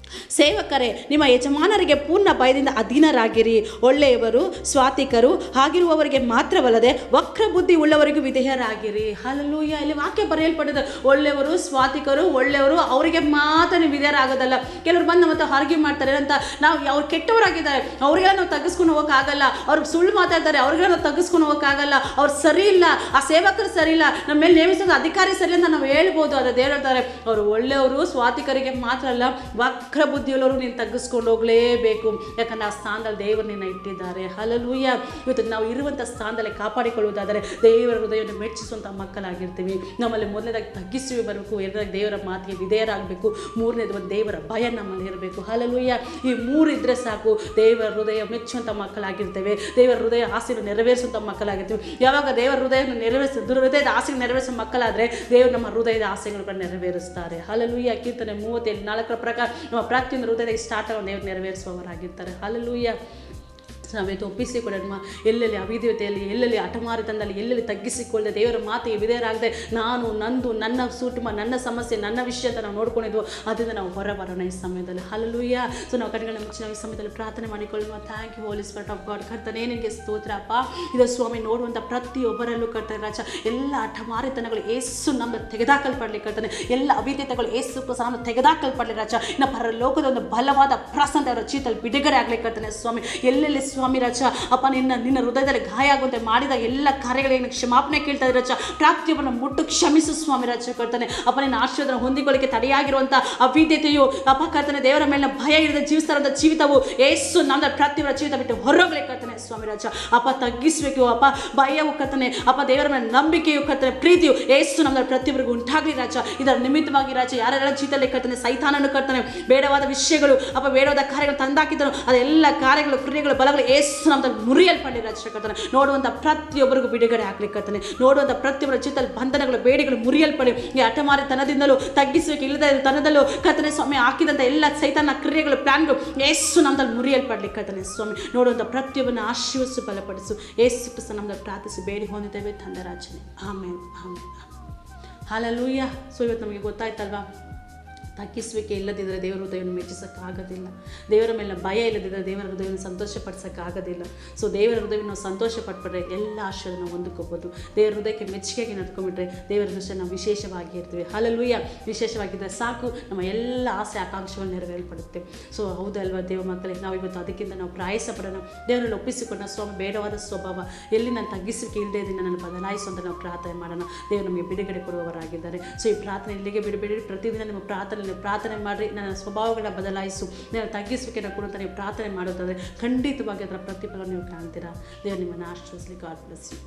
ಸೇವಕರೇ, ನಿಮ್ಮ ಯಜಮಾನರಿಗೆ ಪೂರ್ಣ ಭಯದಿಂದ ಅಧೀನರಾಗಿರಿ. ಒಳ್ಳೆಯವರು, ಸ್ವಾತಿಕರು ಆಗಿರುವವರಿಗೆ ಮಾತ್ರವಲ್ಲದೆ ವಕ್ರ ಬುದ್ಧಿ ಉಳ್ಳವರಿಗೂ ವಿಧೇಯರಾಗಿರಿ. ಹಲ್ಲೆಲೂಯಾ. ಇಲ್ಲಿ ವಾಕ್ಯ ಬರೆಯಲ್ಪಟ್ಟಿದೆ, ಒಳ್ಳೆಯವರು, ಸ್ವಾತಿಕರು, ಒಳ್ಳೆಯವರು, ಅವರಿಗೆ ಮಾತ್ರ ನೀವು ವಿಧೇಯರಾಗೋದಲ್ಲ. ಕೆಲವರು ಬಂದು ಮತ್ತೆ ಆರ್ಗ್ಯೂ ಮಾಡ್ತಾರೆ ಅಂತ, ನಾವು ಅವ್ರು ಕೆಟ್ಟವರಾಗಿದ್ದಾರೆ, ಅವ್ರಿಗೆಲ್ಲ ನಾವು ತಗ್ಗಿಸ್ಕೊಂಡು ಹೋಗೋಕ್ಕಾಗಲ್ಲ, ಅವ್ರಿಗೆ ಸುಳ್ಳು ಮಾತಾಡ್ತಾರೆ, ಅವ್ರಿಗೆಲ್ಲ ನಾವು ತಗ್ಗಿಸ್ಕೊಂಡು ಹೋಗೋಕ್ಕಾಗಲ್ಲ, ಅವ್ರು ಸರಿ ಇಲ್ಲ, ಆ ಸೇವಕರು ಸರಿ ಇಲ್ಲ, ನಮ್ಮ ಮೇಲೆ ನೇಮಿಸೋದು ಅಧಿಕಾರಿ ಸರಿ ಅಂತ ನಾವು ಹೇಳ್ಬೋದು. ಆದರೆ ದೇವರು ಹೇಳ್ತಾರೆ, ಅವರು ಒಳ್ಳೆಯವರು, ಸ್ವಾತಿಕರಿಗೆ ಮಾತ್ರ ಅಲ್ಲ, ವಕ್ರ ಬುದ್ಧಿಯುಳ್ಳವರು ನೀನು ತಗ್ಗಿಸ್ಕೊಂಡು ಹೋಗಲೇಬೇಕು. ಯಾಕಂದರೆ ಆ ಸ್ಥಾನದಲ್ಲಿ ದೇವರು ನಿನ್ನ ಇಟ್ಟಿದ್ದಾರೆ. ಹಲ್ಲೆಲೂಯಾ. ಇವತ್ತು ನಾವು ಇರುವಂಥ ಸ್ಥಾನದಲ್ಲಿ ಕಾಪಾಡಿಕೊಳ್ಳುವುದಾದರೆ ದೇವರ ಹೃದಯವನ್ನು ಮೆಚ್ಚಿಸುವಂಥ ಮಕ್ಕಳಾಗಿರ್ತೀವಿ. ನಮ್ಮಲ್ಲಿ ಮೊದಲನೇದಾಗಿ ತಗ್ಗಿಸಿ ಬರಬೇಕು, ಎರಡನೇದಾಗಿ ದೇವರ ಮಾತಿಗೆ ವಿಧೇಯರಾಗಬೇಕು, ಮೂರನೇದು ಒಂದು ದೇವರ ಭಯ ನಮ್ಮಲ್ಲಿ ಇರಬೇಕು. ಹಲ್ಲೆಲೂಯಾ. ಈ 3 ಇದ್ದರೆ ಸಾಕು, ದೇವರ ಹೃದಯ ಮೆಚ್ಚುವಂಥ ಮಕ್ಕಳಾಗಿರ್ತೇವೆ, ದೇವರ ಹೃದಯ ಆಸೆಯನ್ನು ನೆರವೇರಿಸುವಂಥ ಮಕ್ಕಳಾಗಿರ್ತೀವಿ. ಯಾವಾಗ ದೇವರ ಹೃದಯವನ್ನು ಹೃದಯದ ಆಸೆಗೆ ನೆರವೇರಿಸುವ ಮಕ್ಕಳಾದರೆ ದೇವರು ನಮ್ಮ ಹೃದಯದ ಆಸೆಗಳನ್ನು ನೆರವೇರಿಸ್ತಾರೆ. ಹಲ್ಲೆಲೂಯಾ. ಕೀರ್ತನೆ 37:4 ಪ್ರಕಾರ ನಮ್ಮ ಪ್ರತಿಯೊಂದು ಹೃದಯದ ಇಷ್ಟಾರ್ಥವನ್ನು ದೇವರು ನೆರವೇರಿಸುವವರಾಗಿರ್ತಾರೆ. ಹಲ್ಲೆಲೂಯಾ. ನಾವಿತ್ತು ಒಪ್ಪಿಸಿಕೊಳ್ಳೋಣ. ಎಲ್ಲೆಲ್ಲಿ ಅವಿಧೇಯತೆಯಲ್ಲಿ, ಎಲ್ಲೆಲ್ಲಿ ಹಠಮಾರಿತನದಲ್ಲಿ, ಎಲ್ಲೆಲ್ಲಿ ತಗ್ಗಿಸಿಕೊಳ್ಳದೆ ದೇವರ ಮಾತಿಗೆ ವಿಧೇಯರಾಗದೆ ನಾನು ನಂದು, ನನ್ನ ಕುಟುಂಬ, ನನ್ನ ಸಮಸ್ಯೆ, ನನ್ನ ವಿಷಯ ಅಂತ ನಾವು ನೋಡ್ಕೊಂಡಿದ್ವು, ಅದರಿಂದ ನಾವು ಹೊರಬರೋಣ ಈ ಸಮಯದಲ್ಲಿ. ಹಲ್ಲೆಲೂಯಾ. ಸೊ ನಾವು ಕಣ್ಗಳನ್ನ ಮುಚ್ಚಿ ನಾವು ಈ ಸಮಯದಲ್ಲಿ ಪ್ರಾರ್ಥನೆ ಮಾಡಿಕೊಳ್ಳುವ. Thank you holy spirit of God. ಕರ್ತನೇ ನಿನಗೆ ಸ್ತೋತ್ರ ಅಪ್ಪ. ಇದು ಸ್ವಾಮಿ ನೋಡುವಂಥ ಪ್ರತಿಯೊಬ್ಬರಲ್ಲೂ ಕರ್ತನೆ ರಾಜ, ಎಲ್ಲ ಹಠಮಾರಿತನಗಳು ಏಸು ನಮ್ಮ ತೆಗೆದಾಕಲ್ಪಡಲಿ ಕರ್ತನೆ, ಎಲ್ಲ ಅವಿಧೇಯತೆಗಳು ಏಸು ಪ್ರಸಾದ ತೆಗೆದಾಕಲ್ಪಡಲಿ ರಾಜ. ಇನ್ನು ಪರಲೋಕದ ಒಂದು ಬಲವಾದ ಪ್ರಸನ್ನ ಅವರ ಜೀವಿತದಲ್ಲಿ ಬಿಡುಗಡೆ ಆಗಲಿ ಕರ್ತನೆ ಸ್ವಾಮಿ. ಎಲ್ಲೆಲ್ಲಿ ಸ್ವಾಮಿ ರಾಜ ಅಪ್ಪ ನಿನ್ನ ಹೃದಯದಲ್ಲಿ ಗಾಯ ಆಗುವಂತೆ ಮಾಡಿದ ಎಲ್ಲ ಕಾರ್ಯಗಳಿಗೆ ಕ್ಷಮಾಪಣೆ ಕೇಳ್ತಾ ಇದ್ದ ರಾಜ, ಪ್ರಾಪ್ತಿಯೊಬ್ಬನ ಮುಟ್ಟು ಕ್ಷಮಿಸು ಸ್ವಾಮಿ ರಾಜ ಕರ್ತನೆ. ಅಪ್ಪ ನಿನ್ನ ಆಶೀರ್ವಾದ ಹೊಂದಿಕೊಳ್ಳಿಕ್ಕೆ ತಡೆಯಾಗಿರುವಂಥ ಅವಿಧೇಯತೆಯು ಅಪ್ಪ ಕರ್ತನೆ, ದೇವರ ಮೇಲೆ ಭಯ ಇಲ್ಲದೆ ಜೀವಿಸ್ತಾರಂಥ ಜೀವಿತವು ಏಸು ನಮ್ಮ ಪ್ರತಿಯೊಬ್ಬರ ಜೀವಿತ ಬಿಟ್ಟು ಹೊರಗಡೆ ಕರ್ತನೆ ಸ್ವಾಮಿ ರಾಜ. ಅಪ್ಪ ತಗ್ಗಿಸಬೇಕು ಅಪ್ಪ, ಭಯವು ಕರ್ತನೆ ಅಪ್ಪ, ದೇವರ ಮೇಲೆ ನಂಬಿಕೆಯು ಕರ್ತನೆ, ಪ್ರೀತಿಯು ಏಸು ನಮ್ಮ ಪ್ರತಿಯೊಬ್ಬರಿಗೂ ಉಂಟಾಗಲಿ ರಾಜ. ಇದರ ನಿಮಿತ್ತವಾಗಿ ರಾಜ ಯಾರೆಲ್ಲ ಜೀವಿತದಲ್ಲಿ ಕರ್ತನೆ ಸೈತಾನನು ಕರ್ತನೆ ಬೇಡವಾದ ವಿಷಯಗಳು ಅಪ್ಪ, ಬೇಡವಾದ ಕಾರ್ಯಗಳು ತಂದಾಕಿದ್ದನು, ಅದೆಲ್ಲ ಕಾರ್ಯಗಳು, ಕ್ರಿಯೆಗಳು, ಬಲಗಳು ಏಸು ನಮ್ಮ ಮುರಿಯಲ್ಪಡಲಿ ರಾಜ ಕರ್ತನೆ. ನೋಡುವಂಥ ಪ್ರತಿಯೊಬ್ಬರಿಗೂ ಬಿಡುಗಡೆ ಆಗ್ಲಿಕ್ಕತ್ತನೆ, ನೋಡುವಂಥ ಪ್ರತಿಯೊಬ್ಬರ ಚಿತ್ತಲ್ಲಿ ಬಂಧನಗಳು, ಬೇಡಿಗಳು ಮುರಿಯಲ್ಪಡಿ. ಈ ಹಠಮಾರಿತನದಿಂದಲೂ ತಗ್ಗಿಸುವಿಕೆ ಇಲ್ಲದ ತನದಲ್ಲೂ ಕರ್ತನೆ ಸ್ವಾಮಿ ಹಾಕಿದಂಥ ಎಲ್ಲ ಸೈತಾನ ಕ್ರಿಯೆಗಳು, ಪ್ಲಾನ್ಗಳು ಏಸು ನಮ್ಮದಲ್ಲಿ ಮುರಿಯಲ್ಪಡಲಿ ಕರ್ತನೆ ಸ್ವಾಮಿ. ನೋಡುವಂಥ ಪ್ರತಿಯೊಬ್ಬನ ಆಶೀರ್ವದಿಸು, ಬಲಪಡಿಸು. ಏಸು ಕ್ರಿಸ್ತ ನಮ್ಮಲ್ಲಿ ಪ್ರಾರ್ಥಿಸಿ ಬೇಡಿ ಹೊಂದಿದ್ದೇವೆ ತಂದೆ ರಾಜನೇ. ಆಮೇನ್ ಆಮೇನ್. ಹಲ್ಲೆಲೂಯಾ. ಸೊ ಇವತ್ತು ನಮಗೆ ಗೊತ್ತಾಯ್ತಲ್ವಾ, ತಗ್ಗಿಸುವಿಕೆ ಇಲ್ಲದಿದ್ದರೆ ದೇವರ ಹೃದಯವನ್ನು ಮೆಚ್ಚಿಸೋಕ್ಕಾಗೋದಿಲ್ಲ, ದೇವರ ಮೇಲೆ ಭಯ ಇಲ್ಲದಿದ್ದರೆ ದೇವರ ಹೃದಯವನ್ನು ಸಂತೋಷಪಡಿಸೋಕ್ಕಾಗೋದಿಲ್ಲ. ಸೊ ದೇವರ ಹೃದಯವನ್ನು ಸಂತೋಷಪಟ್ಬಿಟ್ರೆ ಎಲ್ಲ ಆಶೀರ್ವಾದ ನಾವು ಹೊಂದ್ಕೋಬೋದು. ದೇವರ ಹೃದಯಕ್ಕೆ ಮೆಚ್ಚುಗೆಗೆ ನಡ್ಕೊಂಡ್ಬಿಟ್ರೆ ದೇವರ ದೃಷ್ಟಿ ನಾವು ವಿಶೇಷವಾಗಿ ಇರ್ತೀವಿ. ಹಲ್ಲೆಲೂಯಾ. ವಿಶೇಷವಾಗಿದ್ದರೆ ಸಾಕು, ನಮ್ಮ ಎಲ್ಲ ಆಸೆ ಆಕಾಂಕ್ಷೆಗಳು ನೆರವೇರ್ಪಡುತ್ತೆ. ಸೊ ಹೌದಲ್ವಾ ದೇವ ಮಕ್ಕಳೇ, ನಾವು ಇವತ್ತು ಅದಕ್ಕಿಂತ ನಾವು ಪ್ರಯಾಸ ಪಡೋಣ, ದೇವರಲ್ಲಿ ಒಪ್ಪಿಸಿಕೊಂಡ ಸ್ವಾಮಿ ಬೇಡವಾದ ಸ್ವಭಾವ ಎಲ್ಲಿ ನಾನು ತಗ್ಗಿಸುವಿಕೆ ಇಲ್ಲದೆ ಇದನ್ನು ನಾನು ಬದಲಾಯಿಸು ಅಂತ ನಾವು ಪ್ರಾರ್ಥನೆ ಮಾಡೋಣ. ದೇವರು ನಮಗೆ ಬಿಡುಗಡೆ ಕೊಡುವವರಾಗಿದ್ದಾರೆ. ಸೊ ಈ ಪ್ರಾರ್ಥನೆ ಇಲ್ಲಿಗೆ ಬಿಡಬೇಡಿ, ಪ್ರತಿದಿನ ನಿಮ್ಮ ಪ್ರಾರ್ಥನೆ ಮಾಡಿರಿ. ನನ್ನ ಸ್ವಭಾವಗಳನ್ನ ಬದಲಾಯಿಸು, ನಾನು ತಗ್ಗಿಸುವಿಕೆನ ಕೊಡುತ್ತಾ ನೀವು ಪ್ರಾರ್ಥನೆ ಮಾಡೋದಾದರೆ ಖಂಡಿತವಾಗಿ ಅದರ ಪ್ರತಿಫಲ ನೀವು ಕಾಣ್ತೀರಾ. ದೇವರು ನಿಮ್ಮನ್ನು ಆಶೀರ್ವದಿಸಲಿ. God bless you.